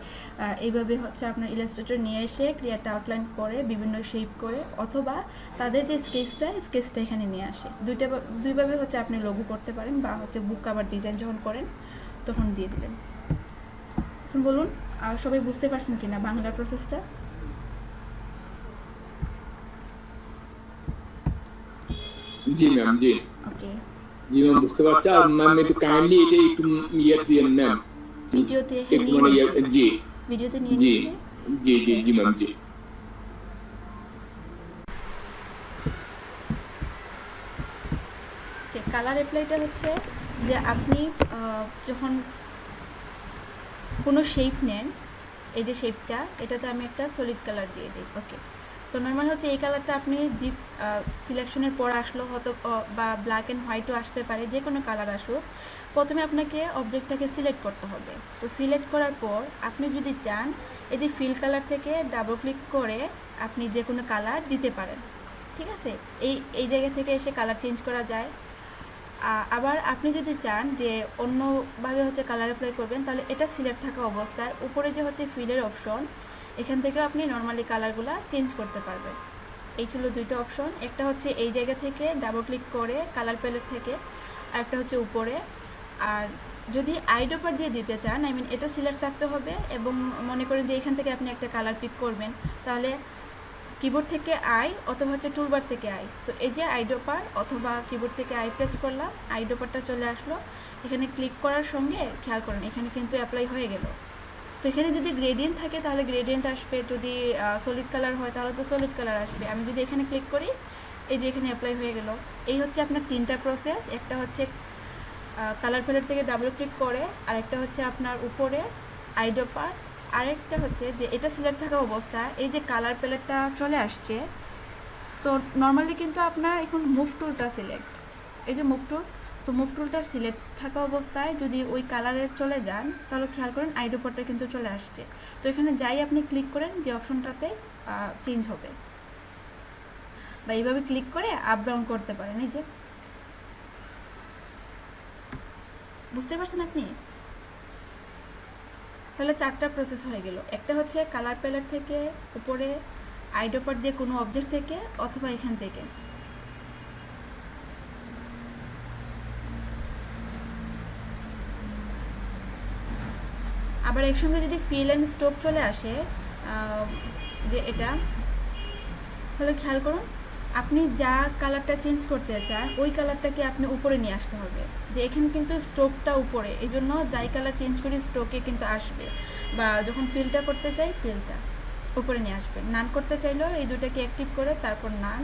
এইভাবে হচ্ছে আপনার ইলাস্ট্রেটর নিয়ে এসে ক্রিয়েট আউটলাইন করে বিভিন্ন শেপ করে, অথবা তাদের যে স্কেচটা এখানে নিয়ে আসে, দুইভাবে হচ্ছে আপনি লোগো করতে পারেন, বা হচ্ছে বুক কভার ডিজাইন যখন করেন তখন দিয়ে দিবেন। এখন বলুন সবাই বুঝতে পারছেন কিনা বাংলা প্রসেসটা? জি ম্যাম, জি ওকে, জি ম্যাম, বুঝতে পারছি। আর ম্যাম একটু কাইন্ডলি এটা একটু ইয়ে দিয়েন ম্যাম, ভিডিওতে একটু মানে জি ভিডিওতে নিয়ে জি নিয়েছি। জি জি জি ম্যাম, জি। কালার অ্যাপ্লাইটা হচ্ছে যে আপনি যখন কোনো শেপ নেন, এই যে শেপটা, এটাতে আমি একটা সলিড কালার দিয়ে দিই। ওকে, তো নর্মাল হচ্ছে এই কালারটা আপনি ডিপ সিলেকশনের পর আসলো, হয়তো বা ব্ল্যাক অ্যান্ড হোয়াইটও আসতে পারে, যে কোনো কালার আসুক, প্রথমে আপনাকে অবজেক্টটাকে সিলেক্ট করতে হবে। তো সিলেক্ট করার পর আপনি যদি চান, এই যে ফিল কালার থেকে ডাবল ক্লিক করে আপনি যে কোনো কালার দিতে পারেন, ঠিক আছে, এই এই জায়গা থেকে এসে কালার চেঞ্জ করা যায়। আবার আপনি যদি চান যে অন্যভাবে হচ্ছে কালার অ্যাপ্লাই করবেন, তাহলে এটা সিলেক্ট থাকা অবস্থায় উপরে যে হচ্ছে ফিলের অপশন, এখান থেকে আপনি নর্মালি কালারগুলো চেঞ্জ করতে পারবেন। এই ছিল দুইটা অপশন, একটা হচ্ছে এই জায়গা থেকে ডাবল ক্লিক করে কালার প্যালেট থেকে, আর একটা হচ্ছে উপরে। আর যদি আইড্রপার দিয়ে দিতে চান, আই মিন এটা সিলেক্ট থাকতে হবে, এবং মনে করেন যে এখান থেকে আপনি একটা কালার পিক করবেন, তাহলে কিবোর্ড থেকে আই অথবা হচ্ছে টুলবার থেকে আই, তো এই যে আইড্রপার অথবা কিবোর্ড থেকে আই প্রেস করলাম, আইড্রপারটা চলে আসলো। এখানে ক্লিক করার সঙ্গে খেয়াল করেন এখানে কিন্তু অ্যাপ্লাই হয়ে গেল। তো এখানে যদি গ্রেডিয়েন্ট থাকে তাহলে গ্রেডিয়েন্ট আসবে, যদি সলিড কালার হয় তাহলে তো সলিড কালার আসবে। আমি যদি এখানে ক্লিক করি, এই যে এখানে অ্যাপ্লাই হয়ে গেল। এই হচ্ছে আপনার তিনটা প্রসেস, একটা হচ্ছে কালার প্যালেট থেকে ডাবল ক্লিক করে, আর একটা হচ্ছে আপনার উপরে আইড্রপার, আরেকটা হচ্ছে যে এটা সিলেক্ট থাকা অবস্থা, এই যে কালার প্যালেটটা চলে আসছে। তো নর্মালি কিন্তু আপনার এখন মুভ টুলটা সিলেক্ট, এই যে মুভ টুল, তো মুভ টুলটার সিলেক্ট থাকা অবস্থায় যদি ওই কালারে চলে যান, তাহলে খেয়াল করেন আইড্রপারটা কিন্তু চলে আসছে। তো এখানে যাই আপনি ক্লিক করেন যে অপশনটাতে চেঞ্জ হবে, বা এইভাবে ক্লিক করে আপ ডাউন করতে পারেন। এই যে বুঝতে পারছেন আপনি? তাহলে চারটা প্রসেস হয়ে গেল, একটা হচ্ছে কালার প্যালেট থেকে উপরে, আইড্রপার দিয়ে কোনো অবজেক্ট থেকে, অথবা এখান থেকে। আবার একসঙ্গে যদি ফিল অ্যান্ড স্ট্রোক চলে আসে, যে এটা, তাহলে খেয়াল করুন আপনি যা কালারটা চেঞ্জ করতে চান ওই কালারটাকে আপনি উপরে নিয়ে আসতে হবে। যে এখানে কিন্তু স্ট্রোকটা উপরে, এই জন্য যাই কালার চেঞ্জ করি স্ট্রোকে কিন্তু আসবে, বা যখন ফিলটা করতে চাই ফিলটা উপরে নিয়ে আসবে। নান করতে চাইলেও এই দুটাকে অ্যাক্টিভ করে তারপর নান,